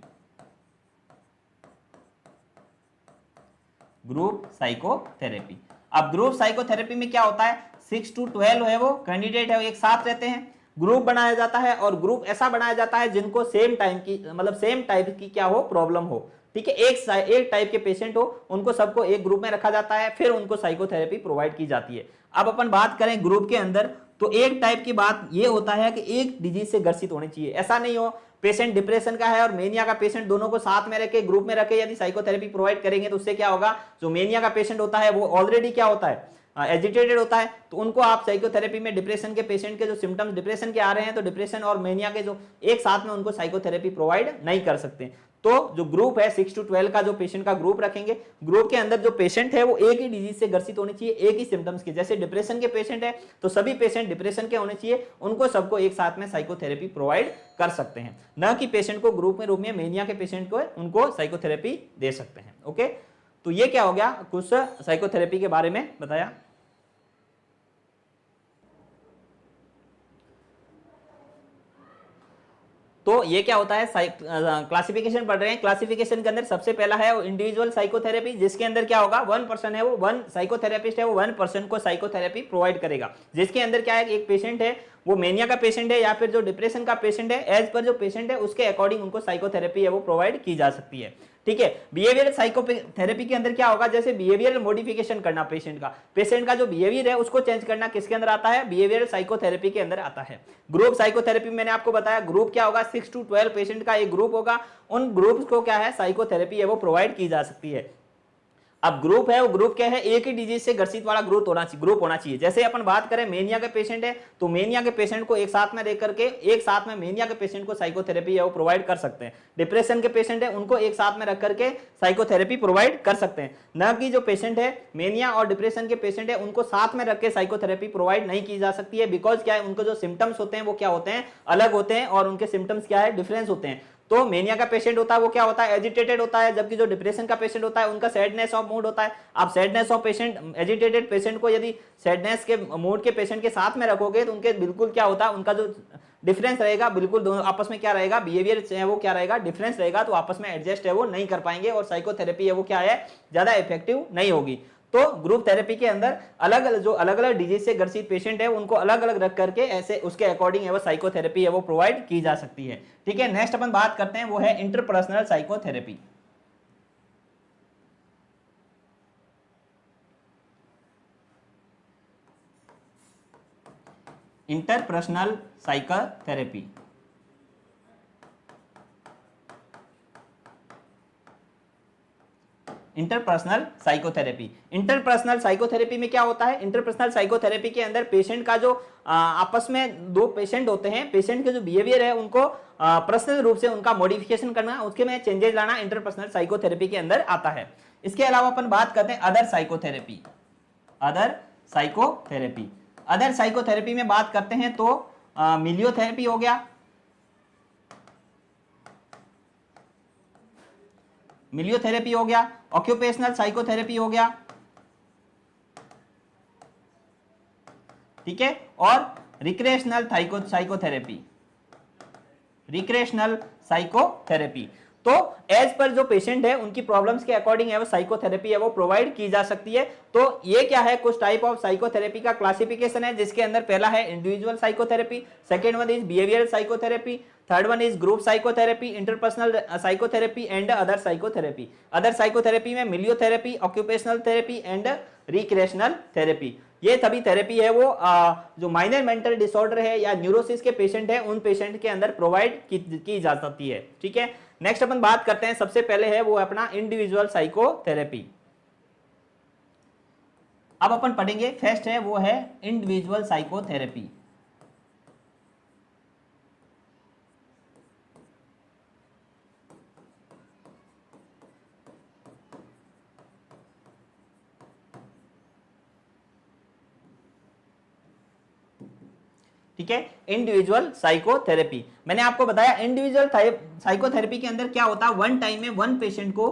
S1: ग्रुप साइकोथेरेपी, अब ग्रुप साइकोथेरेपी में क्या होता है, 6 to 12 है वो कैंडिडेट है वो एक साथ रहते हैं, ग्रुप बनाया जाता है और ग्रुप ऐसा बनाया जाता है जिनको सेम टाइम की मतलब सेम टाइप की क्या हो, प्रॉब्लम हो। ठीक है, एक टाइप के पेशेंट हो, उनको सबको एक ग्रुप में रखा जाता है, फिर उनको साइकोथेरेपी प्रोवाइड की जाती है। अब अपन बात करें ग्रुप के अंदर, तो एक टाइप की बात ये होता है कि एक डिजीज से ग्रसित होनी चाहिए, ऐसा नहीं हो पेशेंट डिप्रेशन का है और मेनिया का पेशेंट, दोनों को साथ में रखे ग्रुप में रखे यदि साइकोथेरेपी प्रोवाइड करेंगे तो उससे क्या होगा, जो मेनिया का पेशेंट होता है वो ऑलरेडी क्या होता है, एजिटेटेड होता है, तो उनको आप साइकोथेरेपी में डिप्रेशन के पेशेंट के जो सिम्टम्स डिप्रेशन के आ रहे हैं तो डिप्रेशन और मेनिया के जो एक साथ में उनको साइकोथेरेपी प्रोवाइड नहीं कर सकते। तो जो ग्रुप है 6 to 12 का जो पेशेंट का ग्रुप रखेंगे, ग्रुप के अंदर जो पेशेंट है वो एक ही डिजीज से ग्रसित होने चाहिए, एक ही सिम्टम्स के, जैसे डिप्रेशन के पेशेंट है तो सभी पेशेंट डिप्रेशन के होने चाहिए, उनको सबको एक साथ में साइकोथेरेपी प्रोवाइड कर सकते हैं, न कि पेशेंट को ग्रुप में मेनिया के पेशेंट को उनको साइकोथेरेपी दे सकते हैं। ओके, तो ये क्या हो गया, कुछ साइकोथेरेपी के बारे में बताया। तो ये क्या होता है, क्लासिफिकेशन पढ़ रहे हैं, क्लासिफिकेशन के अंदर सबसे पहला है वो इंडिविजुअल साइकोथेरेपी, जिसके अंदर क्या होगा, 1% है वो, वन साइकोथेरेपिस्ट है वो 1% को साइकोथेरेपी प्रोवाइड करेगा, जिसके अंदर क्या है, एक पेशेंट है वो मेनिया का पेशेंट है या फिर जो डिप्रेशन का पेशेंट है, एज पर जो पेशेंट है उसके अकॉर्डिंग उनको साइकोथेरेपी है वो प्रोवाइड की जा सकती है। ठीक है, बिहेवियरल साइकोथेरेपी के अंदर क्या होगा, जैसे बिहेवियरल मॉडिफिकेशन करना पेशेंट का जो बिहेवियर है उसको चेंज करना किसके अंदर आता है, बिहेवियरल साइकोथेरेपी के अंदर आता है। ग्रुप साइकोथेरेपी मैंने आपको बताया, ग्रुप क्या होगा, 6 to 12 पेशेंट का एक ग्रुप होगा, उन ग्रुप्स को क्या है, साइकोथेरेपी है वो प्रोवाइड की जा सकती है। अब ग्रुप है वो ग्रुप क्या है, एक ही डिजीज से ग्रसित वाला ग्रुप होना चाहिए। जैसे अपन बात करें मेनिया के पेशेंट है तो मेनिया के पेशेंट को एक साथ में देख करके एक साथ में मेनिया के पेशेंट को साइकोथेरेपी है वो प्रोवाइड कर सकते हैं। डिप्रेशन के पेशेंट है उनको एक साथ में रख करके साइकोथेरेपी प्रोवाइड कर सकते हैं, न कि जो पेशेंट है मेनिया और डिप्रेशन के पेशेंट है उनको साथ में रख के साइकोथेरेपी प्रोवाइड नहीं की जा सकती है। बिकॉज क्या है, उनको जो सिम्टम्स होते हैं वो क्या होते हैं, अलग होते हैं और उनके सिम्टम्स क्या है, डिफरेंस होते हैं। तो मेनिया का पेशेंट होता है वो क्या होता है, एजिटेटेड होता है, जबकि जो डिप्रेशन का पेशेंट होता है उनका सैडनेस ऑफ मूड होता है। आप sadness of patient, agitated patient को यदि सैडनेस के मूड के पेशेंट के साथ में रखोगे तो उनके बिल्कुल क्या होता है, उनका जो डिफरेंस रहेगा, बिल्कुल दोनों आपस में क्या रहेगा, बिहेवियर है वो क्या रहेगा, डिफरेंस रहेगा, तो आपस में एडजस्ट है वो नहीं कर पाएंगे और साइकोथेरेपी है वो क्या है, ज्यादा इफेक्टिव नहीं होगी। तो ग्रुप थेरेपी के अंदर अलग अलग डिजीज से ग्रसित पेशेंट है उनको अलग अलग रख करके ऐसे उसके अकॉर्डिंग है वो साइकोथेरेपी है वो प्रोवाइड की जा सकती है। ठीक है, नेक्स्ट अपन बात करते हैं वो है interpersonal psychotherapy. Interpersonal psychotherapy, interpersonal psychotherapy. Interpersonal psychotherapy में क्या होता है, इंटरपर्सनल साइकोथेरेपी के अंदर पेशेंट का जो आपस में दो पेशेंट होते हैं, पेशेंट के जो बिहेवियर है उनको पर्सनल रूप से उनका मॉडिफिकेशन करना, उसके में चेंजेस लाना इंटरपर्सनल साइकोथेरेपी के अंदर आता है। इसके अलावा अपन बात करते हैं other psychotherapy. Other psychotherapy, other psychotherapy में बात करते हैं तो मिलियोथेरेपी हो गया, मिलियोथेरेपी हो गया, ऑक्यूपेशनल साइकोथेरेपी हो गया, ठीक है, और रिक्रिएशनल साइकोथेरेपी, रिक्रिएशनल साइकोथेरेपी। तो एज पर जो पेशेंट है उनकी प्रॉब्लम्स के अकॉर्डिंग है वो साइकोथेरेपी है वो प्रोवाइड की जा सकती है। तो ये क्या है, कुछ टाइप ऑफ साइकोथेरेपी का क्लासिफिकेशन है, जिसके अंदर पहला है individual psychotherapy, second one is behavioural psychotherapy, third one is group psychotherapy, interpersonal psychotherapy and other psychotherapy. Other psychotherapy में milieu therapy, occupational therapy and recreational therapy. ये सभी थेरेपी है वो जो माइनर मेंटल डिसऑर्डर है या न्यूरोसिस के पेशेंट है उन पेशेंट के अंदर प्रोवाइड की जा सकती है। ठीक है, नेक्स्ट अपन बात करते हैं, सबसे पहले है वो अपना इंडिविजुअल साइकोथेरेपी। अब अपन पढ़ेंगे, फर्स्ट है वो है इंडिविजुअल साइकोथेरेपी। ठीक है, इंडिविजुअल साइकोथेरेपी। मैंने आपको बताया इंडिविजुअल साइकोथेरेपी के अंदर क्या होता है, वन टाइम में वन पेशेंट को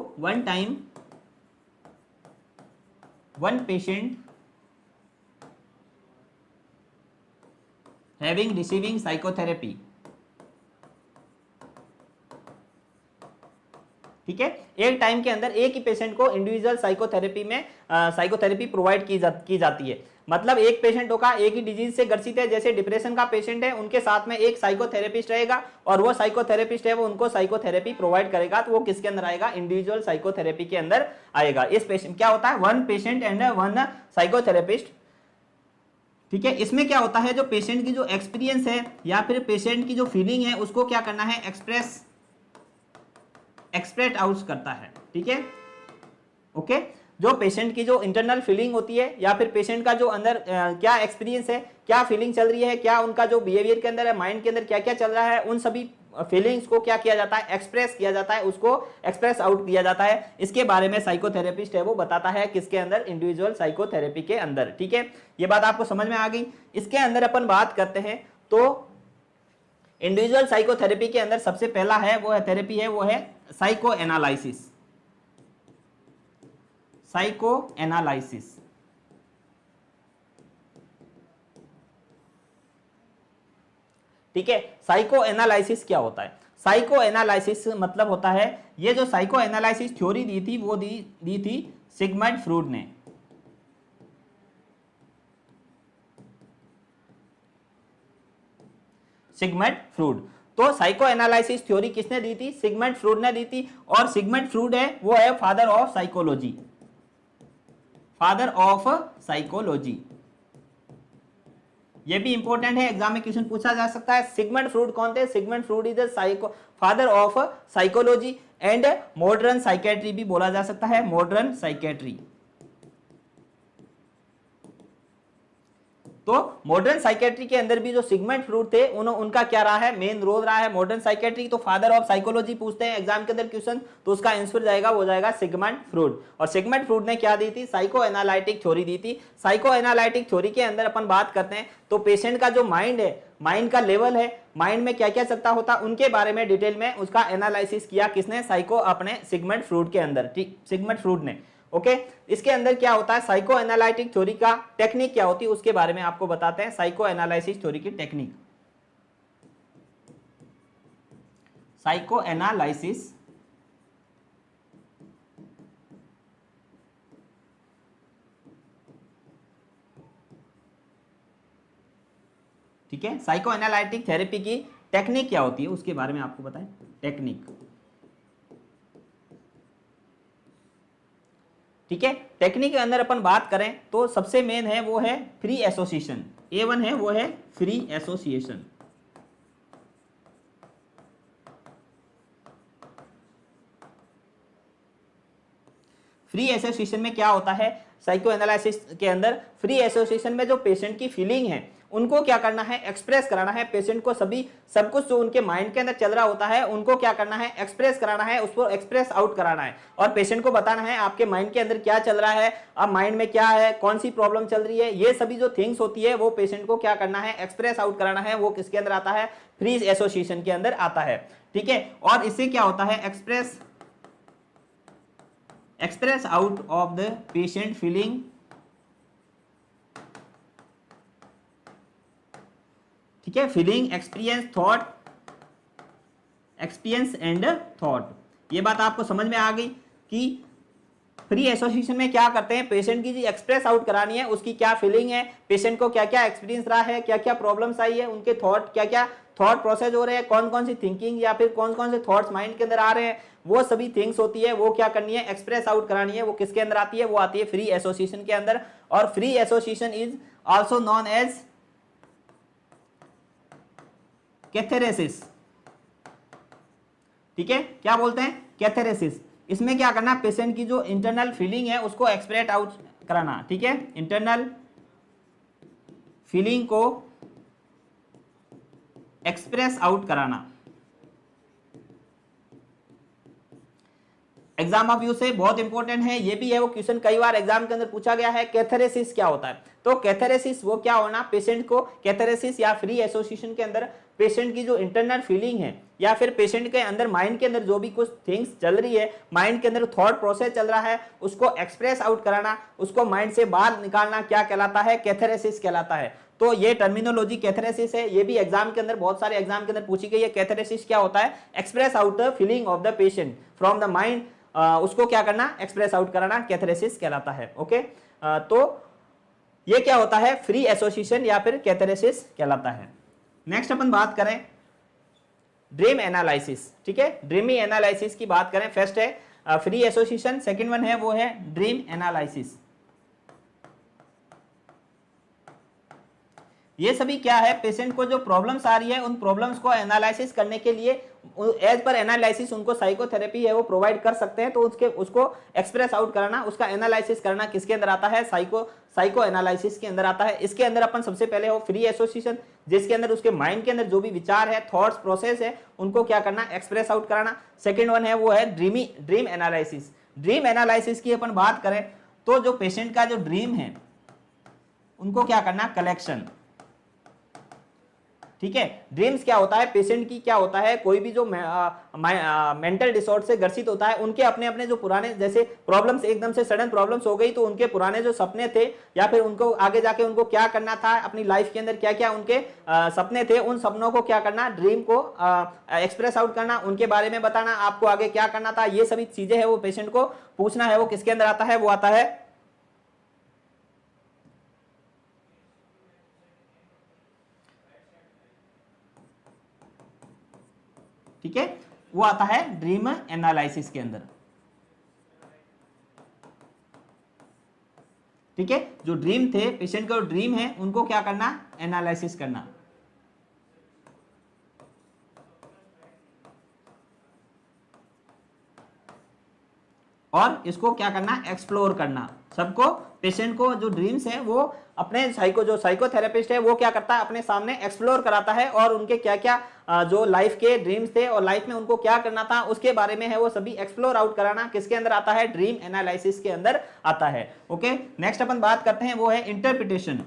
S1: one patient having receiving psychotherapy, ठीक है, एक टाइम के अंदर एक ही पेशेंट को इंडिविजुअल साइकोथेरेपी में साइकोथेरेपी प्रोवाइड की जाती है। मतलब एक पेशेंट होगा, एक ही डिजीज से ग्रसित है, जैसे डिप्रेशन का पेशेंट है, उनके साथ में एक साइकोथेरेपिस्ट रहेगा और वो साइकोथेरेपिस्ट है वो उनको साइकोथेरेपी प्रोवाइड करेगा। तो वो किसके अंदर आएगा, इंडिविजुअल साइकोथेरेपी के अंदर आएगा। इस पेशेंट क्या होता है, one patient and one psychotherapist, ठीक है। इसमें क्या होता है, जो पेशेंट की जो एक्सपीरियंस है या फिर पेशेंट की जो फीलिंग है उसको क्या करना है, एक्सप्रेस आउट करता है, ठीक है, ओके। जो पेशेंट की जो इंटरनल फीलिंग होती है या फिर पेशेंट का जो अंदर क्या एक्सपीरियंस है, क्या फीलिंग चल रही है, क्या उनका जो बिहेवियर के अंदर है, माइंड के अंदर क्या क्या चल रहा है, उन सभी फीलिंग्स को क्या किया जाता है, एक्सप्रेस किया जाता है, उसको एक्सप्रेस आउट किया जाता है। इसके बारे में साइकोथेरेपिस्ट है वो बताता है, किसके अंदर, इंडिविजुअल साइकोथेरेपी के अंदर, ठीक है। ये बात आपको समझ में आ गई। इसके अंदर अपन बात करते हैं तो इंडिविजुअल साइकोथेरेपी के अंदर सबसे पहला है वो है थेरेपी है वो है साइको एनालिसिस, ठीक है। साइको एनालिसिस क्या होता है, साइको एनालिसिस मतलब होता है, ये जो साइको एनालिसिस थ्योरी दी थी वो दी थी सिगमंड फ्रूड ने, सिगमंड फ्रूड। तो साइको एनालिसिस थ्योरी किसने दी थी, सिगमंड फ्रूड ने दी थी। और सिगमंड फ्रूड है वो है फादर ऑफ साइकोलॉजी, ये भी इंपॉर्टेंट है, एग्जाम में क्वेश्चन पूछा जा सकता है। सिगमंड फ्रूड कौन थे, Sigmund Freud is the father of psychology and modern psychiatry भी बोला जा सकता है, मॉडर्न साइकेट्री। तो मॉडर्न साइकेट्री के अंदर भी जो सिगमंड फ्रूड थे उनका क्या रहा है, मेन रोल रहा है मॉडर्न साइकेट्री। तो फादर ऑफ साइकोलॉजी पूछते हैं एग्जाम के अंदर क्वेश्चन, तो उसका आंसर जाएगा वो जाएगा सिगमंड फ्रूड। और सिगमंड फ्रूड ने क्या दी थी, साइको एनालिटिक थ्योरी दी थी। साइको एनालिटिक थ्योरी के अंदर अपन बात करते हैं तो पेशेंट का जो माइंड है, माइंड का लेवल है, माइंड में क्या क्या चलता होता, उनके बारे में डिटेल में उसका एनालिसिस किया किसने, साइको अपने सिगमंड फ्रूड के अंदर, ठीक, सिगमंड फ्रूड ने, ओके। इसके अंदर क्या होता है, साइको एनालिटिक थ्योरी का टेक्निक क्या होती है उसके बारे में आपको बताते हैं। साइको एनालिसिस थ्योरी की टेक्निक, साइको एनालिसिस ठीक है, साइको एनालिटिक थेरेपी की टेक्निक क्या होती है उसके बारे में आपको बताएं, टेक्निक, ठीक है। टेक्निक के अंदर अपन बात करें तो सबसे मेन है वो है फ्री एसोसिएशन, A1 है वो है फ्री एसोसिएशन। फ्री एसोसिएशन में क्या होता है, साइको एनालिसिस के अंदर फ्री एसोसिएशन में जो पेशेंट की फीलिंग है उनको क्या करना है, एक्सप्रेस कराना है। पेशेंट को सब कुछ जो उनके माइंड के अंदर चल रहा होता है उनको क्या करना है, एक्सप्रेस कराना है, उसको एक्सप्रेस आउट कराना है। और पेशेंट को बताना है आपके माइंड के अंदर क्या चल रहा है, अब माइंड में क्या है, कौन सी प्रॉब्लम चल रही है, ये सभी जो थिंग्स होती है वो पेशेंट को क्या करना है, एक्सप्रेस आउट कराना है। वो किसके अंदर आता है, फ्री एसोसिएशन के अंदर आता है, ठीक है। और इससे क्या होता है, express out of the patient feeling, ठीक है, फीलिंग, एक्सपीरियंस एंड थॉट। ये बात आपको समझ में आ गई कि फ्री एसोसिएशन में क्या करते हैं, पेशेंट की जी एक्सप्रेस आउट करानी है, उसकी क्या फीलिंग है, पेशेंट को क्या क्या एक्सपीरियंस रहा है, क्या क्या प्रॉब्लम्स आई है, उनके थॉट क्या क्या थॉट प्रोसेस हो रहे हैं, कौन कौन सी थिंकिंग या फिर कौन कौन से थॉट्स माइंड के अंदर आ रहे हैं, वो सभी थिंग्स होती है, वो क्या करनी है, एक्सप्रेस आउट करानी है। वो किसके अंदर आती है, वो आती है फ्री एसोसिएशन के अंदर। और free association is also known as catharsis, ठीक है, क्या बोलते हैं, कैथेरेसिस। इसमें क्या करना, पेशेंट की जो इंटरनल फीलिंग है उसको एक्सप्रेस आउट कराना, ठीक है, इंटरनल फीलिंग को एक्सप्रेस आउट कराना। एग्जाम ऑफ यूज से बहुत इंपॉर्टेंट है, ये भी है वो क्वेश्चन कई बार एग्जाम के अंदर पूछा गया है। कैथेरेसिस क्या होता है? तो कैथेरेसिस वो क्या होना, पेशेंट को कैथेरेसिस या फ्री एसोसिएशन के अंदर पेशेंट की जो इंटरनल फीलिंग है या फिर पेशेंट के अंदर माइंड के अंदर जो भी कुछ थिंग्स चल रही है, माइंड के अंदर थॉट प्रोसेस चल रहा है, उसको एक्सप्रेस आउट कराना, उसको माइंड से बाहर निकालना क्या कहलाता है? कैथेरेसिस कहलाता है। तो ये टर्मिनोलॉजी कैथेरेसिस है, ये भी एग्जाम के अंदर बहुत सारे एग्जाम के अंदर पूछी गई है। कैथेरेसिस क्या होता है? Express out the feeling of the patient from the mind, उसको क्या करना? एक्सप्रेस आउट कराना कैथेरेसिस कहलाता है। ओके, तो ये क्या होता है? फ्री एसोसिएशन या फिर कैथेरेसिस कहलाता है। नेक्स्ट अपन बात करें ड्रीम एनालिसिस। ठीक है, ड्रीमी एनालिसिस की बात करें। फर्स्ट है फ्री एसोसिएशन, सेकंड वन है वो है ड्रीम एनालिसिस। ये सभी क्या है? पेशेंट को जो प्रॉब्लम्स आ रही है उन प्रॉब्लम्स को एनालिसिस करने के लिए एज पर एनालिसिस उनको साइकोथेरेपी है वो प्रोवाइड कर सकते हैं। तो उसको एक्सप्रेस आउट करना, उसका एनालिसिस करना किसके अंदर आता है? साइको एनालिसिस के अंदर आता है। इसके अंदर अपन सबसे पहले हो फ्री एसोसिएशन, जिसके अंदर उसके माइंड के अंदर जो भी विचार है, थॉट्स, प्रोसेस है, उनको क्या करना? एक्सप्रेस आउट कराना। सेकेंड वन है वो है ड्रीम एनालिसिस। ड्रीम एनालिसिस की अपन बात करें तो जो पेशेंट का जो ड्रीम है उनको क्या करना? कलेक्शन। ठीक है, ड्रीम्स क्या होता है? पेशेंट की क्या होता है? कोई भी जो मेंटल डिसऑर्डर से ग्रसित होता है, उनके अपने अपने जो पुराने जैसे प्रॉब्लम्स, एकदम से सडन प्रॉब्लम्स हो गई तो उनके पुराने जो सपने थे या फिर उनको आगे जाके उनको क्या करना था अपनी लाइफ के अंदर, क्या क्या उनके सपने थे, उन सपनों को क्या करना? ड्रीम को एक्सप्रेस आउट करना, उनके बारे में बताना, आपको आगे क्या करना था, ये सभी चीजें है वो पेशेंट को पूछना है। वो किसके अंदर आता है? वो आता है ठीक है, वो आता है ड्रीम एनालिसिस के अंदर। ठीक है, जो ड्रीम थे, पेशेंट का जो ड्रीम है उनको क्या करना? एनालिसिस करना। और इसको क्या करना? एक्सप्लोर करना। सबको, पेशेंट को जो ड्रीम्स है वो अपने जो साइकोथेरेपिस्ट है वो क्या करता है? अपने सामने एक्सप्लोर कराता है और उनके क्या क्या जो लाइफ के ड्रीम्स थे और लाइफ में उनको क्या करना था उसके बारे में है वो सभी एक्सप्लोर आउट कराना किसके अंदर आता है? ड्रीम एनालिसिस के अंदर आता है। ओके, नेक्स्ट अपन बात करते हैं वो है इंटरप्रिटेशन।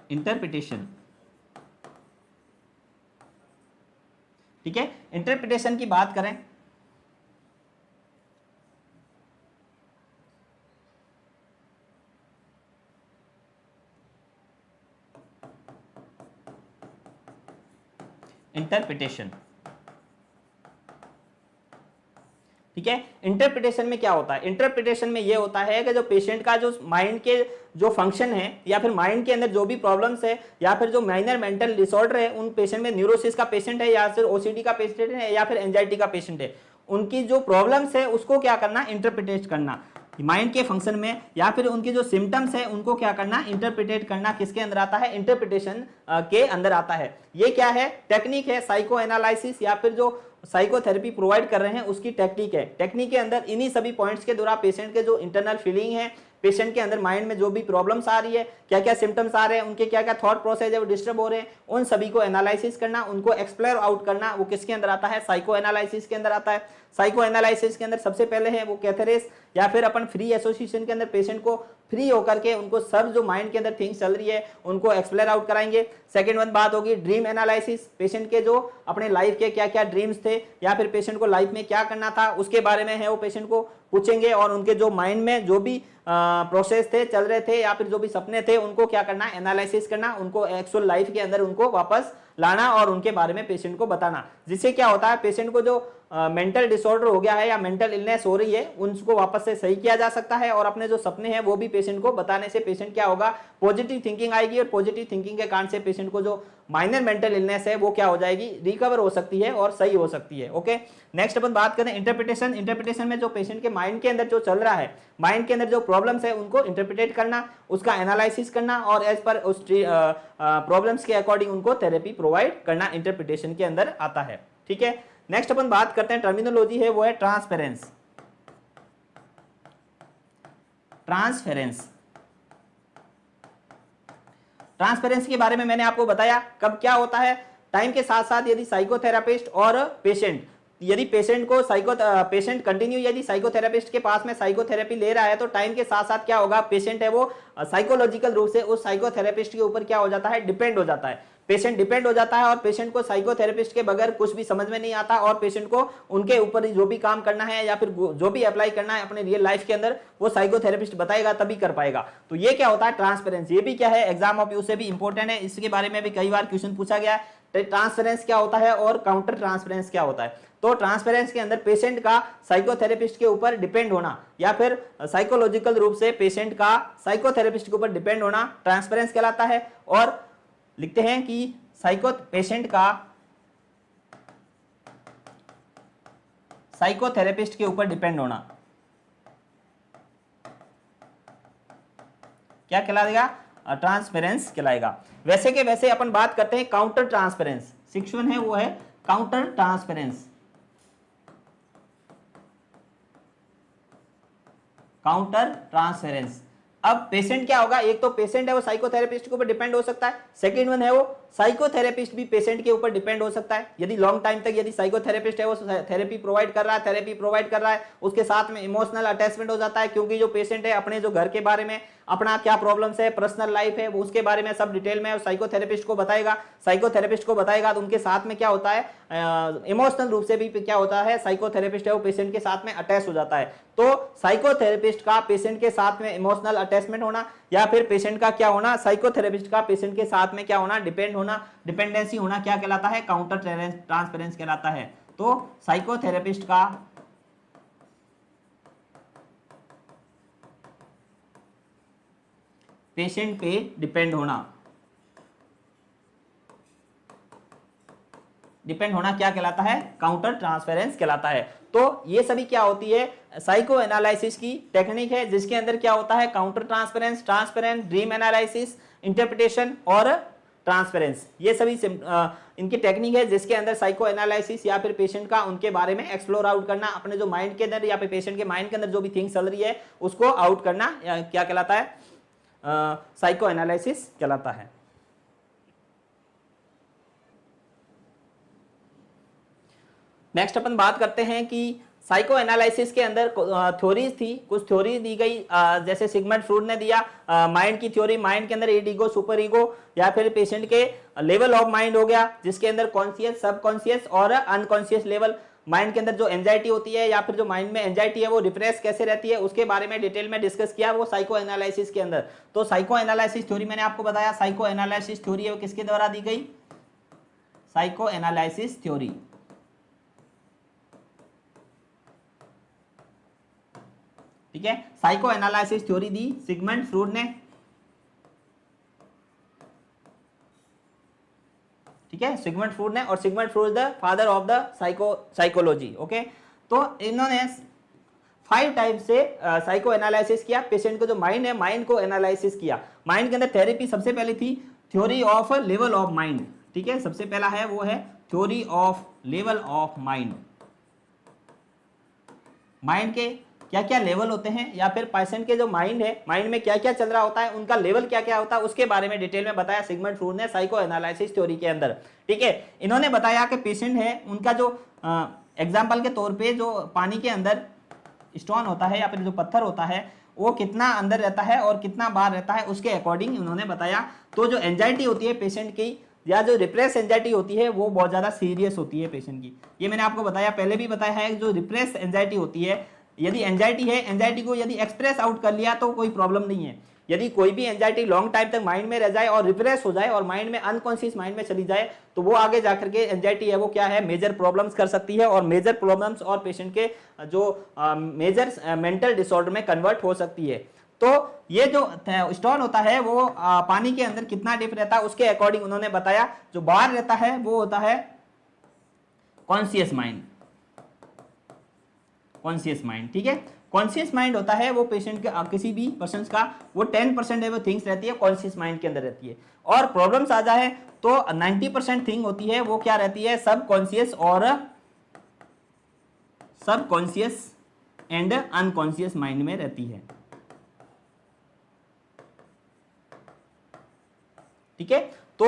S1: इंटरप्रिटेशन, ठीक है, इंटरप्रिटेशन की बात करें इंटरप्रिटेशन। ठीक है, इंटरप्रिटेशन में क्या होता है? इंटरप्रिटेशन में ये होता है कि जो पेशेंट का जो माइंड के जो फंक्शन है या फिर माइंड के अंदर जो भी प्रॉब्लम्स है या फिर जो माइनर मेंटल डिसऑर्डर है, उन पेशेंट में न्यूरोसिस का पेशेंट है या फिर ओसीडी का पेशेंट है या फिर एंजाइटी का पेशेंट है, उनकी जो प्रॉब्लम्स है उसको क्या करना? इंटरप्रिटेट करना माइंड के फंक्शन में, या फिर उनके जो सिम्टम्स है उनको क्या करना? इंटरप्रिटेट करना किसके अंदर आता है? इंटरप्रिटेशन के अंदर आता है। ये क्या है? टेक्निक है, साइको एनालिसिस या फिर जो साइकोथेरेपी प्रोवाइड कर रहे हैं उसकी टेक्निक है। टेक्निक के अंदर इन्हीं सभी पॉइंट्स के द्वारा पेशेंट के जो इंटरनल फीलिंग है, पेशेंट के अंदर माइंड में जो भी प्रॉब्लम्स आ रही है, क्या क्या सिम्टम्स आ रहे हैं, उनके क्या क्या थॉट प्रोसेस है वो डिस्टर्ब हो रहे हैं, उन सभी को एनालिसिस करना, उनको एक्सप्लोर आउट करना, वो किसके अंदर आता है? साइको एनालिसिस के अंदर आता है। साइको एनालिसिस के अंदर सबसे पहले है वो कैथेरेस या फिर अपन फ्री एसोसिएशन के अंदर पेशेंट को फ्री होकर के उनको सब जो माइंड के अंदर थिंग्स चल रही है उनको एक्सप्लोर आउट कराएंगे। सेकंड वन बात होगी ड्रीम एनालिसिस, पेशेंट के जो अपने लाइफ के क्या क्या ड्रीम्स थे या फिर पेशेंट को लाइफ में क्या करना था उसके बारे में है वो पेशेंट को पूछेंगे और उनके जो माइंड में जो भी प्रोसेस थे, चल रहे थे या फिर जो भी सपने थे उनको क्या करना? एनालिसिस करना, उनको एक्चुअल लाइफ के अंदर उनको वापस लाना और उनके बारे में पेशेंट को बताना। जिससे क्या होता है? पेशेंट को जो मेंटल डिसऑर्डर हो गया है या मेंटल इलनेस हो रही है उनको वापस से सही किया जा सकता है और अपने जो सपने हैं वो भी पेशेंट को बताने से पेशेंट क्या होगा? पॉजिटिव थिंकिंग आएगी और पॉजिटिव थिंकिंग के कारण से पेशेंट को जो माइनर मेंटल इलनेस है वो क्या हो जाएगी? रिकवर हो सकती है और सही हो सकती है। ओके, नेक्स्ट अपन बात करें इंटरप्रिटेशन। इंटरप्रिटेशन में जो पेशेंट के माइंड के अंदर जो चल रहा है, माइंड के अंदर जो प्रॉब्लम्स है उनको इंटरप्रिटेट करना, उसका एनालिसिस करना और एज पर उस प्रॉब्लम्स के अकॉर्डिंग उनको थेरेपी प्रोवाइड करना इंटरप्रिटेशन के अंदर आता है। ठीक है, नेक्स्ट अपन बात करते हैं टर्मिनोलॉजी है वो है ट्रांसफेरेंस। ट्रांसफेरेंस, ट्रांसपेरेंसी के बारे में मैंने आपको बताया कब क्या होता है। टाइम के साथ साथ यदि साइकोथेरापिस्ट और पेशेंट, यदि पेशेंट कंटिन्यू यदि साइकोथेरापिस्ट के पास में साइकोथेरेपी ले रहा है तो टाइम के साथ साथ क्या होगा, पेशेंट है वो साइकोलॉजिकल रूप से उस साइकोथेरेपिस्ट के ऊपर क्या हो जाता है, डिपेंड हो जाता है। पेशेंट डिपेंड हो जाता है और पेशेंट को साइकोथेरेपिस्ट के बगैर कुछ भी समझ में नहीं आता और पेशेंट को उनके ऊपर जो भी काम करना है या फिर जो भी अप्लाई करना है अपने रियल लाइफ के अंदर वो साइकोथेरेपिस्ट बताएगा तभी कर पाएगा। तो ये क्या होता है, ट्रांसपेरेंस। ये भी क्या है, एग्जाम ऑफ यू से भी इंपॉर्टेंट है, इसके बारे में भी कई बार क्वेश्चन पूछा गया है। ट्रांसपेरेंस क्या होता है और काउंटर ट्रांसपेरेंस क्या होता है। तो ट्रांसपेरेंस के अंदर पेशेंट का साइकोथेरेपिस्ट के ऊपर डिपेंड होना या फिर साइकोलॉजिकल रूप से पेशेंट का साइकोथेरेपिस्ट के ऊपर डिपेंड होना ट्रांसपेरेंस कहलाता है। और लिखते हैं कि पेशेंट का साइकोथेरेपिस्ट के ऊपर डिपेंड होना क्या कहलाएगा, ट्रांसपेरेंस कहलाएगा। वैसे के वैसे अपन बात करते हैं काउंटर ट्रांसपेरेंस। 6 है वो है काउंटर ट्रांसपेरेंस। Counter transparence. अब पेशेंट क्या होगा, एक तो पेशेंट है वो साइकोथेरेपिस्ट के ऊपर डिपेंड हो सकता है, सेकंड वन है वो साइकोथेरेपिस्ट भी पेशेंट के ऊपर डिपेंड हो सकता है। यदि लॉन्ग टाइम तक यदि साइकोथेरेपिस्ट है वो थेरेपी प्रोवाइड कर रहा है, उसके साथ में इमोशनल अटैचमेंट हो जाता है, क्योंकि जो पेशेंट है अपने जो घर के बारे में, अपना क्या प्रॉब्लम्स है, पर्सनल लाइफ है, वो उसके बारे में सब डिटेल में साइकोथेरेपिस्ट को बताएगा। तो उनके साथ में क्या होता है, इमोशनल रूप से भी क्या होता है, साइकोथेरेपिस्ट है वो पेशेंट के साथ में अटैच हो जाता है। तो साइकोथेरेपिस्ट का पेशेंट के साथ में इमोशनल अटैचमेंट होना या फिर पेशेंट का क्या होना, साइकोथेरेपिस्ट का पेशेंट के साथ में क्या होना, डिपेंडेंसी होना क्या कहलाता है, काउंटर ट्रांसपेरेंस कहलाता है। तो साइकोथेरेपिस्ट का पेशेंट पे डिपेंड होना क्या कहलाता है, काउंटर ट्रांसपेरेंस कहलाता है। तो ये सभी क्या होती है, साइको एनालिसिस की टेक्निक है, जिसके अंदर क्या होता है, counter transparence, transparent, dream analysis, interpretation और ट्रांसपेरेंस। ये सभी इनकी टेक्निक है जिसके अंदर साइको एनालिसिस या फिर पेशेंट का उनके बारे में एक्सप्लोर आउट करना, अपने जो माइंड के अंदर या फिर पेशेंट के माइंड के अंदर जो भी थिंग्स चल रही है उसको आउट करना क्या कहलाता है, साइको एनालिसिस कहलाता है। नेक्स्ट अपन बात करते हैं कि साइको एनालिसिस के अंदर थ्योरीज थी, कुछ थ्योरी दी गई, जैसे सिगमंड फ्रूड ने दिया माइंड की थ्योरी, माइंड के अंदर ईगो, सुपर ईगो, या फिर पेशेंट के लेवल ऑफ माइंड हो गया जिसके अंदर कॉन्शियस, सबकॉन्शियस और अनकॉन्शियस लेवल। माइंड के अंदर जो एंजाइटी होती है या फिर जो माइंड में एंजाइटी है वो रिप्रेस कैसे रहती है उसके बारे में डिटेल में डिस्कस किया वो साइको एनालिसिस के अंदर। तो साइको एनालिसिस थ्योरी मैंने आपको बताया, साइको एनालिसिस थ्योरी है वो किसके द्वारा दी गई, साइको एनालिसिस थ्योरी। ठीक है, साइको एनालिसिस थ्योरी दी सिगमंड फ्रूड ने। ठीक है, सिगमंड फ्रूड ने, और Sigmund Freud the father of the psychology. Okay, तो इन्होंने 5 टाइप से साइको एनालिसिस किया, पेशेंट को जो माइंड है माइंड को एनालिसिस किया। माइंड के अंदर थेरेपी सबसे पहले थी theory of level of mind. ठीक है, सबसे पहला है वो है theory of level of mind. Mind के क्या क्या लेवल होते हैं या फिर पेशेंट के जो माइंड है, माइंड में क्या क्या चल रहा होता है, उनका लेवल क्या क्या होता है उसके बारे में डिटेल में बताया सिगमंड फ्रूड ने साइको एनालिसिस थ्योरी के अंदर। ठीक है, इन्होंने बताया कि पेशेंट है उनका जो एग्जांपल के तौर पे जो पानी के अंदर स्टोन होता है या फिर जो पत्थर होता है वो कितना अंदर रहता है और कितना बाहर रहता है उसके अकॉर्डिंग उन्होंने बताया। तो जो एंजाइटी होती है पेशेंट की या जो रिप्रेस एंजाइटी होती है वो बहुत ज़्यादा सीरियस होती है पेशेंट की। ये मैंने आपको बताया, पहले भी बताया है, जो रिप्रेस एंजाइटी होती है, यदि एंजाइटी है, एंजाइटी को यदि एक्सप्रेस आउट कर लिया तो कोई प्रॉब्लम नहीं है। यदि कोई भी एंजाइटी लॉन्ग टाइम तक माइंड में रह जाए और रिप्रेस हो जाए और माइंड में अनकॉन्शियस माइंड में चली जाए तो वो आगे जाकर के एंजाइटी है वो क्या है, मेजर प्रॉब्लम्स कर सकती है और मेजर प्रॉब्लम्स और पेशेंट के जो मेजर मेंटल डिसऑर्डर में कन्वर्ट हो सकती है। तो ये जो स्टोन होता है वो पानी के अंदर कितना डीप रहता है उसके अकॉर्डिंग उन्होंने बताया। जो बाहर रहता है वो होता है कॉन्शियस माइंड, कॉन्शियस माइंड। ठीक है, कॉन्शियस माइंड होता है वो पेशेंट का किसी भी पर्सन का वो 10% है वो थिंग्स रहती है कॉन्शियस माइंड के अंदर रहती है, और प्रॉब्लम्स आ जाए तो 90% थिंग होती है वो क्या रहती है, सबकॉन्शियस और सबकॉन्शियस एंड अनकॉन्शियस माइंड में रहती है। ठीक है, तो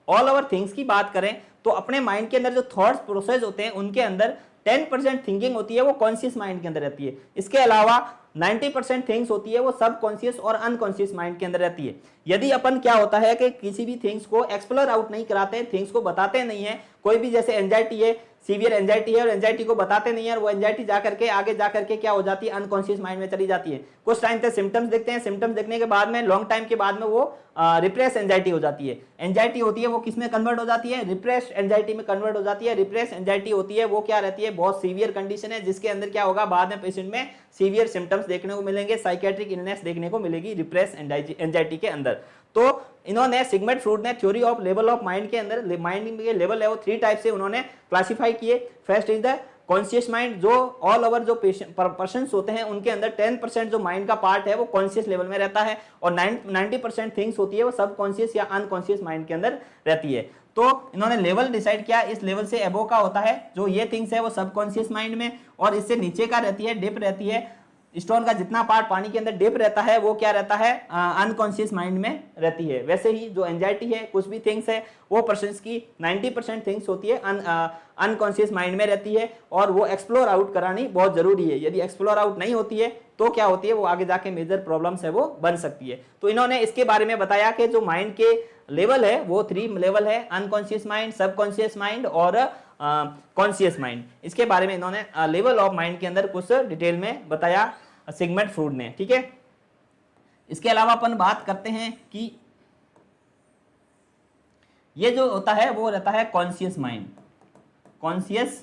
S1: ऑल ओवर थिंग्स की बात करें तो अपने माइंड के अंदर जो थॉट्स प्रोसेस होते हैं उनके अंदर 10% थिंकिंग होती है वो कॉन्शियस माइंड के अंदर रहती है। इसके अलावा 90% थिंग्स होती है वो सब कॉन्शियस और अनकॉन्शियस माइंड के अंदर रहती है। यदि अपन क्या होता है कि किसी भी थिंग्स को एक्सप्लोर आउट नहीं कराते, थिंग्स को बताते नहीं है, कोई भी जैसे एंजाइटी है, सीवियर एंजाइटी है और एंजाइटी को बताते नहीं है और वो एंजाइटी जाकर के आगे जाकर के क्या हो जाती है, अनकॉन्शियस माइंड में चली जाती है। कुछ टाइम तक सिम्टम्स देखते हैं, सिम्टम्स देखने के बाद में लॉन्ग टाइम के बाद में वो रिप्रेस एंजाइटी हो जाती है। एंजाइटी होती है वो किस में कन्वर्ट हो जाती है, रिप्रेस एंजाइटी में कन्वर्ट हो जाती है। रिप्रेस एंजाइटी होती है वो क्या रहती है, बहुत सीवियर कंडीशन है जिसके अंदर क्या होगा, बाद में पेशेंट में सीवियर सिम्टम्स देखने को मिलेंगे, साइकेट्रिक इलनेस देखने को मिलेगी रिप्रेस एंजाइटी के अंदर। तो इन्होंने सिगमंड फ्रॉइड ने theory of level of mind के अंदर माइंड के लेवल है वो 3 टाइप से उन्होंने क्लासिफाई किए। First is the conscious mind, जो ऑल ओवर जो पर्सन्स होते हैं उनके अंदर 10% जो माइंड का पार्ट है वो कॉन्शियस लेवल में रहता है और 90% थिंग्स होती है वो सब कॉन्शियस या अनकॉन्शियस माइंड के अंदर रहती है। तो इन्होंने लेवल डिसाइड किया, इस लेवल से अबो का होता है जो ये थिंग्स है वो सब कॉन्शियस माइंड में, और इससे नीचे का रहती है, डिप रहती है। स्टोन का जितना पार्ट पानी के अंदर डिप रहता है वो क्या रहता है, अनकॉन्शियस माइंड में रहती है। वैसे ही जो एंजाइटी है, कुछ भी थिंग्स है, वो पर्सन्स की 90% थिंग्स होती है अनकॉन्शियस माइंड में रहती है और वो एक्सप्लोर आउट करानी बहुत जरूरी है। यदि एक्सप्लोर आउट नहीं होती है तो क्या होती है, वो आगे जाके मेजर प्रॉब्लम्स है वो बन सकती है। तो इन्होंने इसके बारे में बताया कि जो माइंड के लेवल है वो 3 लेवल है, अनकॉन्शियस माइंड, सबकॉन्शियस माइंड और कॉन्शियस माइंड। इसके बारे में इन्होंने लेवल ऑफ माइंड के अंदर कुछ डिटेल में बताया सिगमंड फ्रॉइड ने, ठीक है। इसके अलावा अपन बात करते हैं कि ये जो होता है वो रहता है कॉन्शियस माइंड, कॉन्शियस,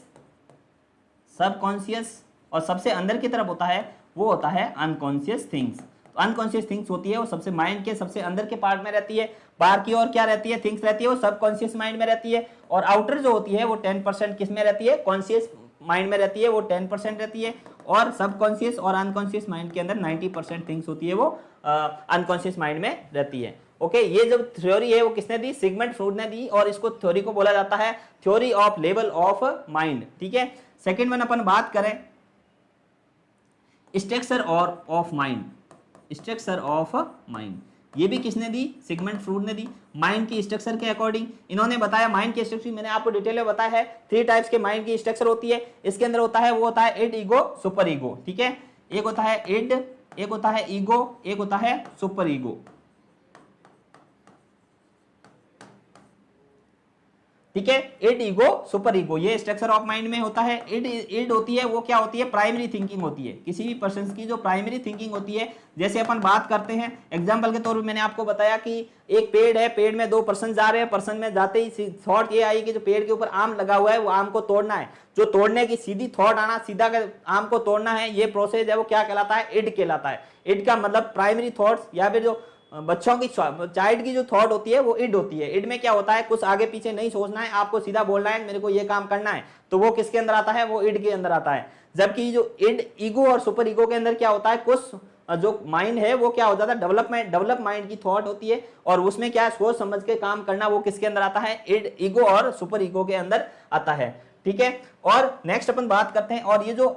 S1: सबकॉन्शियस और सबसे अंदर की तरफ होता है वो होता है अनकॉन्शियस थिंग्स। तो अनकॉन्शियस थिंग्स होती है वो सबसे माइंड के सबसे अंदर के पार्ट में रहती है, बाहर की ओर क्या रहती है, थिंग्स रहती है वो सबकॉन्शियस माइंड में रहती है, और आउटर जो होती है वो 10% किस में रहती है, कॉन्शियस माइंड में रहती है, वो 10% रहती है, और सबकॉन्शियस और अनकॉन्शियस माइंड के अंदर 90% थिंग्स होती है वो अनकॉन्शियस माइंड में रहती है। ओके, ये जो थ्योरी है वो किसने दी, सिगमंड फ्रॉइड ने दी, और इसको थ्योरी को बोला जाता है theory of level of mind, ठीक है। सेकेंड वन अपन बात करें स्ट्रक्चर और of mind, structure of mind, ये भी किसने दी, सिगमंड फ्रॉइड ने दी। माइंड की स्ट्रक्चर के अकॉर्डिंग इन्होंने बताया, माइंड की स्ट्रक्चर मैंने आपको डिटेल में बताया है, 3 टाइप्स के माइंड की स्ट्रक्चर होती है। इसके अंदर होता है वो होता है इड, ईगो, सुपर ईगो, ठीक है। एक होता है इड, एक होता है ईगो, एक होता है सुपर ईगो, ठीक है। इड, ईगो, सुपर ईगो, ये स्ट्रक्चर ऑफ माइंड में होता है। इड होती है वो क्या होती है, प्राइमरी थिंकिंग होती है, किसी भी पर्सन की जो प्राइमरी थिंकिंग होती है। जैसे अपन बात करते हैं एग्जांपल के तौर पे, मैंने आपको बताया कि एक पेड़ है, पेड़ में 2 पर्सन जा रहे हैं, पर्सन में जाते ही थॉट ये आई कि जो पेड़ के ऊपर आम लगा हुआ है वो आम को तोड़ना है। जो तोड़ने की सीधी थॉट आना, सीधा आम को तोड़ना है, ये प्रोसेस है वो क्या कहलाता है, इड कहलाता है। इड का मतलब प्राइमरी थॉट्स, या फिर जो बच्चों की चाइल्ड की जो थॉट होती है वो इड होती है। इड में क्या होता है, कुछ आगे पीछे नहीं सोचना है, आपको सीधा बोलना है मेरे को ये काम करना है, तो वो किसके अंदर आता है, वो इड के अंदर आता है। जबकि जो इड, ईगो और सुपर ईगो के अंदर क्या होता है, कुछ जो माइंड है वो क्या हो जाता है, डेवलप माइंड की थॉट होती है, और उसमें क्या है, सोच समझ के काम करना, वो किसके अंदर आता है, इड, ईगो और सुपर ईगो के अंदर आता है, ठीक है। और नेक्स्ट अपन बात करते हैं, और ये जो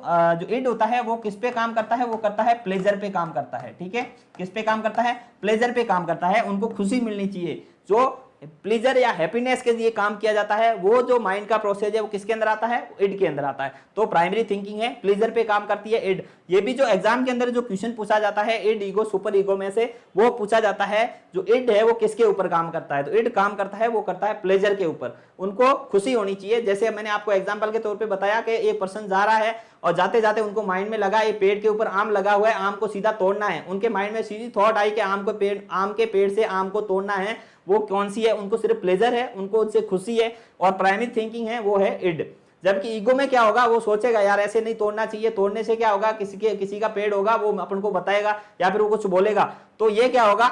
S1: इड होता है वो किस पे काम करता है, वो करता है प्लेजर पे काम करता है, ठीक है। किस पे काम करता है, प्लेजर पे काम करता है, उनको खुशी मिलनी चाहिए। जो प्लेजर या हैप्पीनेस के लिए काम किया जाता है, वो जो माइंड का प्रोसेस है वो किसके अंदर आता है, इड के अंदर आता है। तो प्राइमरी थिंकिंग है, प्लेजर पे काम करती है इड। ये भी जो एग्जाम के अंदर जो क्वेश्चन पूछा जाता है इड, ईगो, सुपर ईगो में से, वो पूछा जाता है जो इड है वो किसके ऊपर काम करता है, तो इड काम करता है, वो करता है प्लेजर के ऊपर। उनको खुशी होनी चाहिए। जैसे मैंने आपको एग्जाम्पल के तौर पर बताया कि एक पर्सन जा रहा है और जाते जाते उनको माइंड में लगा ये पेड़ के ऊपर आम लगा हुआ है, आम को सीधा तोड़ना है। उनके माइंड में सीधी थॉट आई कि आम के पेड़ से आम को तोड़ना है। वो कौन सी है, उनको सिर्फ प्लेजर है, उनको उससे खुशी है, और प्राइमरी थिंकिंग है वो है इड। जबकि ईगो में क्या होगा, वो सोचेगा यार ऐसे नहीं तोड़ना चाहिए, तोड़ने से क्या होगा, किसी का पेड़ होगा वो अपन को बताएगा या फिर वो कुछ बोलेगा, तो ये क्या होगा,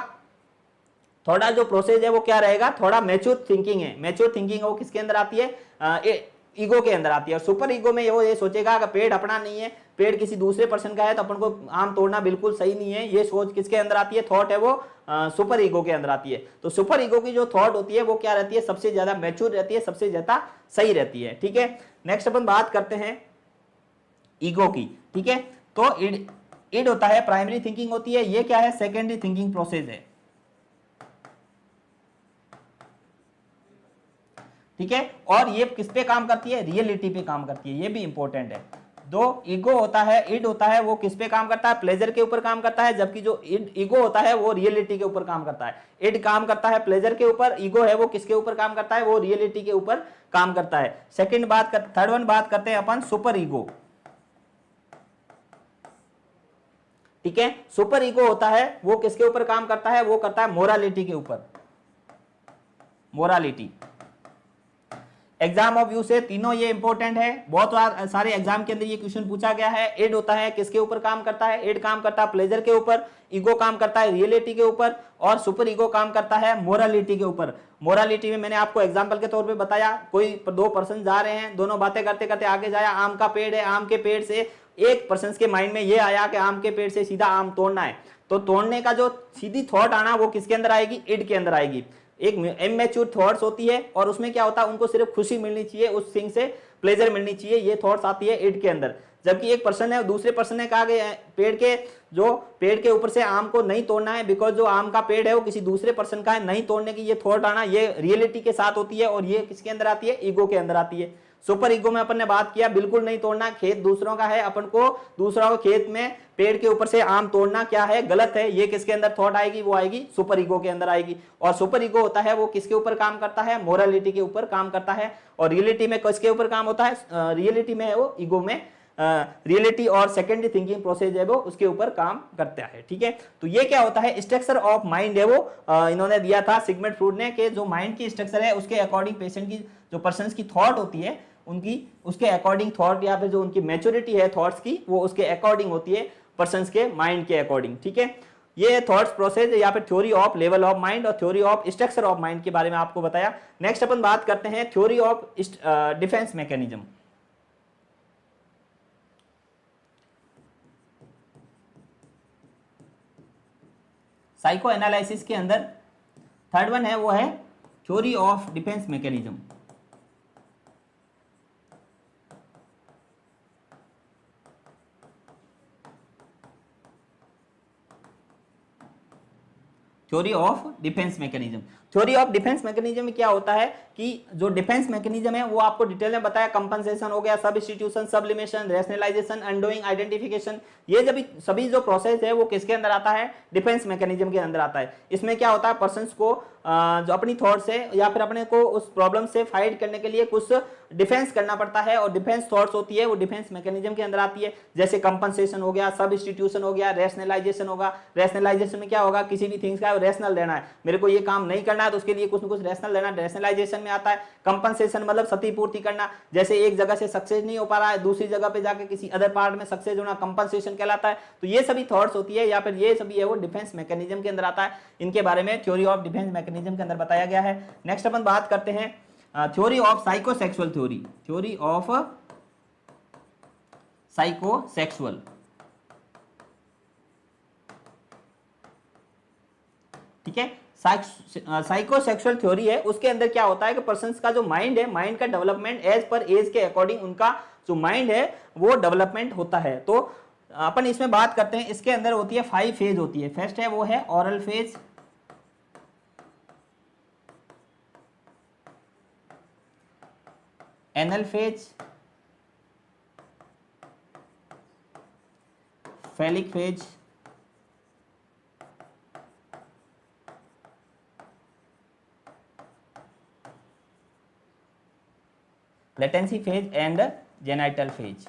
S1: थोड़ा जो प्रोसेस है वो क्या रहेगा, थोड़ा मैच्योर थिंकिंग है। मैच्योर थिंकिंग वो किसके अंदर आती है, ईगो के अंदर आती है। और सुपर ईगो में वो ये सोचेगा अगर पेड़ अपना नहीं है, पेड़ किसी दूसरे पर्सन का है, तो अपन को आम तोड़ना बिल्कुल सही नहीं है। ये सोच किसके अंदर आती है, थॉट है वो सुपर ईगो के अंदर आती है। तो सुपर ईगो की जो थॉट होती है वो क्या रहती है, सबसे ज्यादा मैच्योर रहती है, सबसे ज्यादा सही रहती है, ठीक है। नेक्स्ट अपन बात करते हैं ईगो की, ठीक है। तो इड होता है, प्राइमरी थिंकिंग होती है, ये क्या है, सेकेंडरी थिंकिंग प्रोसेस है। ठीक है। और ये किस पे काम करती है, रियलिटी पे काम करती है, ये भी इंपॉर्टेंट है। जो ईगो होता है, इड होता है, वो किस पे काम करता है, प्लेजर के ऊपर काम करता है, जबकि जो ईगो होता है वो रियलिटी के ऊपर काम करता है। इड काम करता है प्लेजर के ऊपर, ईगो है वो किसके ऊपर काम करता है, वो रियलिटी के ऊपर काम करता है। थर्ड वन बात करते हैं अपन सुपर ईगो। ठीक है, सुपर ईगो होता है वो किसके ऊपर काम करता है, वो करता है मोरालिटी के ऊपर, मोरालिटी। एग्जाम ऑफ व्यू से तीनों ये इंपॉर्टेंट है, बहुत बार सारे एग्जाम के अंदर ये क्वेश्चन पूछा गया है। इड होता है किसके ऊपर काम करता है, इड काम करता है प्लेजर के ऊपर, ईगो काम करता है रियलिटी के ऊपर, और सुपर ईगो काम करता है मोरालिटी के ऊपर। मोरालिटी में मैंने आपको एग्जांपल के तौर पे बताया, कोई दो पर्सन जा रहे हैं, दोनों बातें करते करते आगे जाया, आम का पेड़ है, आम के पेड़ से एक पर्सन के माइंड में ये आया कि आम के पेड़ से सीधा आम तोड़ना है, तो तोड़ने का जो सीधी थॉट आना वो किसके अंदर आएगी, इड के अंदर आएगी। एक इमेच्योर थॉट्स होती है, और उसमें क्या होता है, उनको सिर्फ खुशी मिलनी चाहिए, उस थिंग से प्लेजर मिलनी चाहिए, ये थॉट्स आती है इड के अंदर। जबकि एक पर्सन है, दूसरे पर्सन ने कहा कि पेड़ के ऊपर से आम को नहीं तोड़ना है, बिकॉज जो आम का पेड़ है वो किसी दूसरे पर्सन का है, नहीं तोड़ने की ये थॉट आना, ये रियलिटी के साथ होती है, और ये किसके अंदर आती है, ईगो के अंदर आती है। सुपर ईगो में अपन ने बात किया, बिल्कुल नहीं तोड़ना, खेत दूसरों का है, अपन को दूसरों के खेत में पेड़ के ऊपर से आम तोड़ना क्या है, गलत है, ये किसके अंदर थॉट आएगी, वो आएगी सुपर ईगो के अंदर आएगी। और सुपर ईगो होता है वो किसके ऊपर काम करता है, मोरालिटी के ऊपर काम करता है। और रियलिटी में किसके ऊपर काम होता है, रियलिटी में है वो ईगो में, रियलिटी और सेकेंडरी थिंकिंग प्रोसेस है वो उसके ऊपर काम करता है। ठीक है, तो ये क्या होता है, स्ट्रक्चर ऑफ माइंड है वो इन्होंने दिया था सिगमंड फ्रॉइड ने, कि जो माइंड की स्ट्रक्चर है उसके अकॉर्डिंग पेशेंट की जो पर्सन की थॉट होती है उनकी उसके अकॉर्डिंग थॉट, या फिर जो उनकी मैच्योरिटी है थॉट्स की वो उसके अकॉर्डिंग होती है, पर्सन्स के माइंड के अकॉर्डिंग। ठीक है, ये थॉट्स प्रोसेस या फिर theory of level of mind और theory of structure of mind के बारे में आपको बताया। नेक्स्ट अपन बात करते हैं theory of defence mechanism. Psycho analysis के अंदर थर्ड वन है वो है theory of defence mechanism. Theory of defence mechanism. Theory of defence mechanism में क्या होता है कि जो डिफेंस मैकेनिज्म है वो आपको डिटेल में बताया, कंपनसेशन हो गया, substitution, sublimation, rationalisation, undoing, identification, ये जब सभी जो प्रोसेस है वो किसके अंदर आता है, डिफेंस मैकेनिज्म के अंदर आता है। इसमें क्या होता है, पर्सन्स को जो अपनी थॉट से या फिर अपने को उस प्रॉब्लम से फाइट करने के लिए कुछ डिफेंस करना पड़ता है, और डिफेंस थॉट्स होती है वो डिफेंस मैकेनिज्म के अंदर आती है। जैसे कंपनसेशन हो गया, सब्स्टिट्यूशन हो गया, रैशनलाइजेशन होगा। रैशनलाइजेशन में क्या होगा, किसी भी थिंग्स का रैशनल देना है, मेरे को ये काम नहीं करना है तो उसके लिए कुछ न कुछ रैशनल देना, रैशनलाइजेशन में आता है। कंपनसेशन मतलब क्षतिपूर्ति करना, जैसे एक जगह से सक्सेस नहीं हो पा रहा है, दूसरी जगह पे जाके किसी अदर पार्ट में सक्सेस होना कंपनसेशन कहलाता है। तो ये सभी थॉट्स होती है या फिर ये सभी है वो डिफेंस मैकेनिज्म के अंदर आता है। इनके बारे में थ्योरी ऑफ डिफेंस मैकेनिज्म के अंदर बताया गया है। नेक्स्ट अपन बात करते हैं theory of psychosexual theory. Theory of psychosexual, ठीक है। साइकोसेक्सुअल थ्योरी है, उसके अंदर क्या होता है कि पर्सन्स का जो माइंड है, माइंड का डेवलपमेंट एज पर एज के अकॉर्डिंग उनका जो माइंड है वो डेवलपमेंट होता है। तो अपन इसमें बात करते हैं, इसके अंदर होती है 5 फेज होती है। फर्स्ट है वो है oral phase, anal phase, phallic phase, latency phase and genital phase.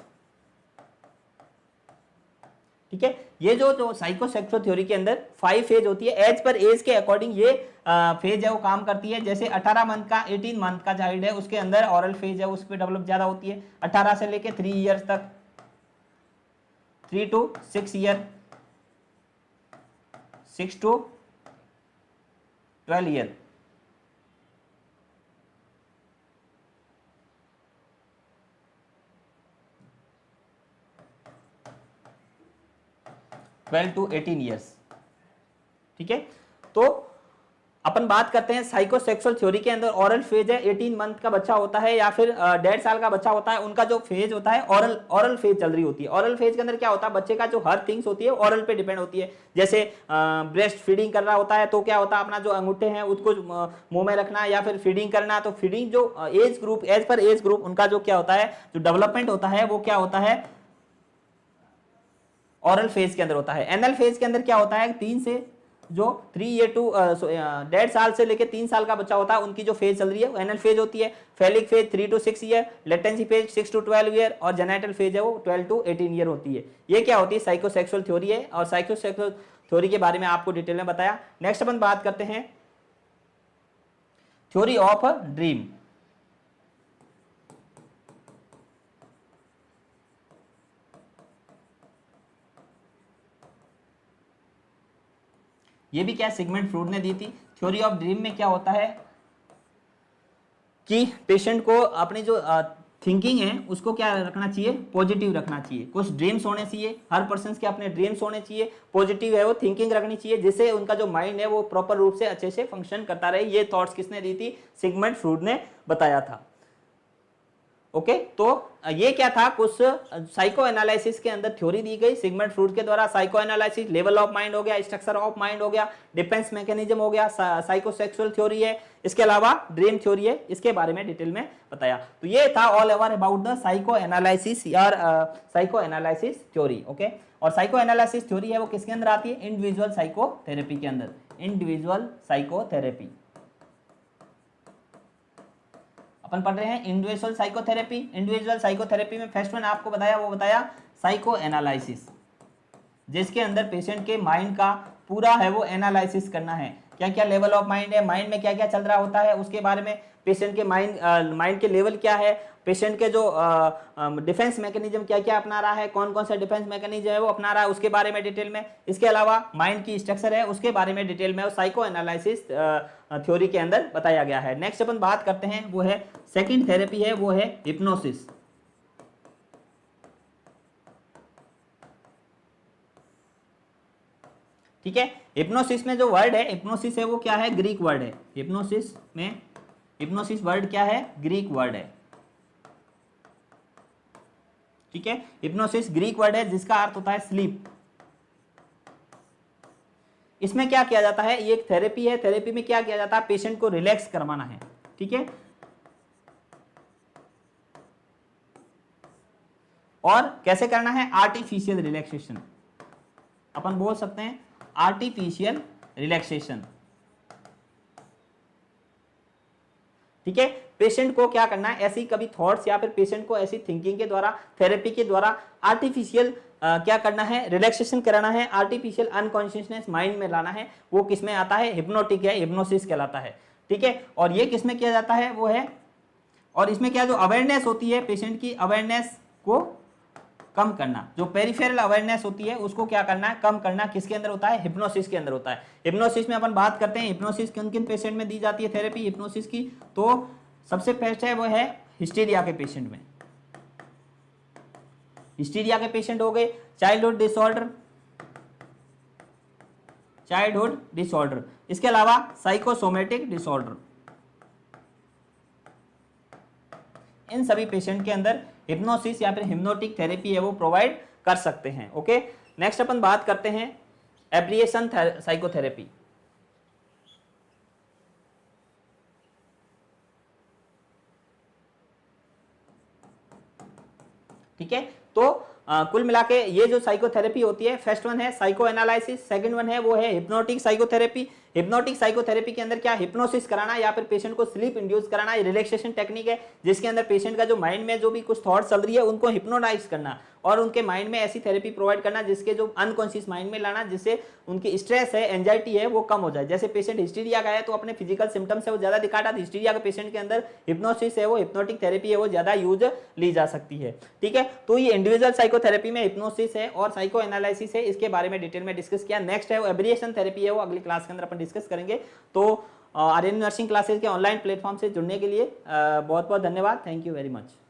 S1: ठीक है, ये जो साइकोसेक्सुअल थ्योरी के अंदर 5 फेज होती है, एज पर एज के अकॉर्डिंग ये फेज है वो काम करती है। जैसे 18 मंथ का 18 मंथ का चाइल्ड है उसके अंदर ऑरल फेज है उस पर डेवलप ज्यादा होती है। 18 से लेके 3 ईयर्स तक, 3 to 6 year, 6 to 12 year. (12 to 18 years), ठीक है। तो अपन बात करते हैं साइकोसेक्सुअल थ्योरी के अंदर ओरल फेज है, 18 मंथ का बच्चा होता है या फिर 1.5 साल का बच्चा होता है, उनका जो फेज होता है ओरल फेज चल रही होती है। ओरल फेज के अंदर क्या होता है, बच्चे का जो हर थिंग्स होती है ओरल पे डिपेंड होती है। जैसे ब्रेस्ट फीडिंग कर रहा होता है तो क्या होता है, अपना जो अंगूठे हैं उसको मुंह में रखना या फिर फीडिंग करना। तो फीडिंग जो age group, as per age group उनका जो क्या होता है, जो डेवलपमेंट होता है वो क्या होता है, ओरल फेज के अंदर होता है। एनल फेज के अंदर क्या होता है, 3 से जो 3 ये टू 1.5 साल से लेके 3 साल का बच्चा होता है उनकी जो फेज चल रही है वो एनल फेज होती है। Phallic phase 3 to 6 year, latency phase 6 to 12 year और जेनाइटल फेज है वो 12 to 18 ईयर होती है। ये क्या होती है, साइकोसेक्सुअल थ्योरी है और साइकोसेक्सुअल थ्योरी के बारे में आपको डिटेल में बताया। नेक्स्ट अपन बात करते हैं थ्योरी ऑफ ड्रीम। ये भी क्या सिगमंड फ्रॉयड ने दी थी। थ्योरी ऑफ ड्रीम में क्या होता है कि पेशेंट को अपनी जो थिंकिंग है उसको क्या रखना चाहिए, पॉजिटिव रखना चाहिए। कुछ ड्रीम्स होने चाहिए, हर पर्सन के अपने ड्रीम्स होने चाहिए, पॉजिटिव है वो थिंकिंग रखनी चाहिए जिससे उनका जो माइंड है वो प्रॉपर रूप से अच्छे से फंक्शन करता रहे। ये थॉट्स किसने दी थी, सिगमंड फ्रॉयड ने बताया था। ओके तो ये क्या था, कुछ साइको एनालिसिस के अंदर थ्योरी दी गई सिगमंड फ्रॉयड के द्वारा। Psycho analysis, level of mind हो गया, स्ट्रक्चर ऑफ माइंड हो गया, डिफेंस मैकेनिज्म हो गया, साइकोसेक्सुअल थ्योरी है, इसके अलावा ड्रीम थ्योरी है, इसके बारे में डिटेल में बताया। तो ये था all over about the psycho analysis या साइको एनालिसिस थ्योरी। ओके और साइको एनालिसिस थ्योरी है वो किसके अंदर आती है, इंडिविजुअल साइकोथेरेपी के अंदर। इंडिविजुअल साइकोथेरेपी अपन पढ़ रहे हैं, इंडिविजुअल साइकोथेरेपी। इंडिविजुअल साइकोथेरेपी में फर्स्ट वन आपको बताया, वो बताया साइको एनालिसिस, जिसके अंदर पेशेंट के माइंड का पूरा है वो एनालिसिस करना है। क्या क्या लेवल ऑफ माइंड है, माइंड में क्या क्या चल रहा होता है उसके बारे में, पेशेंट के माइंड के लेवल क्या है, पेशेंट के जो डिफेंस मैकेनिज्म क्या क्या अपना रहा है, कौन कौन सा डिफेंस मैकेनिज्म है वो अपना रहा है उसके बारे में डिटेल में। इसके अलावा माइंड की स्ट्रक्चर है उसके बारे में डिटेल में साइको एनालिसिस थ्योरी के अंदर बताया गया है। नेक्स्ट अपन बात करते हैं वो है सेकंड थेरेपी है वो है हिप्नोसिस। ठीक है, हिप्नोसिस में जो वर्ड है, हिप्नोसिस है वो क्या है, ग्रीक वर्ड है। हिप्नोसिस में, हिप्नोसिस वर्ड क्या है, ग्रीक वर्ड है। ठीक है, हिप्नोसिस ग्रीक वर्ड है जिसका अर्थ होता है स्लीप। इसमें क्या किया जाता है, ये एक थेरेपी है, थेरेपी में क्या किया जाता है, पेशेंट को रिलैक्स करवाना है। ठीक है, और कैसे करना है, आर्टिफिशियल रिलैक्सेशन, अपन बोल सकते हैं आर्टिफिशियल रिलैक्सेशन। ठीक है, पेशेंट को क्या करना है, ऐसी कभी थॉट्स या फिर पेशेंट को ऐसी थिंकिंग के द्वारा, थेरेपी के द्वारा आर्टिफिशियल क्या करना है, रिलैक्सेशन कराना है, आर्टिफिशियल अनकॉन्शियसनेस माइंड में लाना है। वो किसमें आता है, हिप्नोटिक है, हिप्नोसिस कहलाता है। ठीक है, और ये किसमें किया जाता है, वो है, और इसमें क्या जो अवेयरनेस होती है, पेशेंट की अवेयरनेस को कम करना, जो पेरिफेरल अवेयरनेस होती है उसको क्या करना है, कम करना, किसके अंदर होता है, हिप्नोसिस के अंदर होता है। हिप्नोसिस में अपन बात करते हैं, हिप्नोसिस किन किन पेशेंट में दी जाती है थेरेपी हिप्नोसिस की, तो सबसे फर्स्ट है वो है हिस्टीरिया के पेशेंट में। हिस्टीरिया के पेशेंट हो गए, चाइल्डहुड डिसऑर्डर, इसके अलावा साइकोसोमेटिक डिसऑर्डर, इन सभी पेशेंट के अंदर हिप्नोसिस या फिर हिप्नोटिक थेरेपी है वो प्रोवाइड कर सकते हैं। ओके, नेक्स्ट अपन बात करते हैं एब्रिएशन साइकोथेरेपी। ठीक है, तो कुल मिला के ये जो साइकोथेरेपी होती है, फर्स्ट वन है साइको एनालिसिस, सेकंड वन है वो है हिप्नोटिक साइकोथेरेपी। हिप्नोटिक साइकोथेरेपी के अंदर क्या, हिप्नोसिस कराना या फिर पेशेंट को स्लीप इंड्यूस कराना, रिलैक्सेशन टेक्निक है जिसके अंदर पेशेंट का जो माइंड में जो भी कुछ थॉट्स चल रही है उनको हिप्नोटाइज करना और उनके माइंड में ऐसी थेरेपी प्रोवाइड करना जिसके जो अनकॉन्शियस माइंड में लाना, जिससे उनकी स्ट्रेस है, एंजाइटी है वो कम हो जाए। जैसे पेशेंट हिस्टीरिया का है तो अपने फिजिकल सिम्टम्स है वो ज्यादा दिखाता है, हिस्टीरिया के पेशेंट के अंदर हिप्नोसिस है वो, हिप्नोटिक थेरेपी है वो ज्यादा यूज ली जा सकती है। ठीक है, तो ये इंडिविजुअल साइकोथेरेपी में हिप्नोसिस है और साइको एनालिसिस है, इसके बारे में डिटेल में डिस्कस किया। नेक्स्ट है वो एब्रिएशन थेरेपी है, वो अगली क्लास के अंदर अपन डिस्कस करेंगे। तो आर्यन नर्सिंग क्लासेस के ऑनलाइन प्लेटफॉर्म से जुड़ने के लिए बहुत बहुत धन्यवाद। Thank you very much.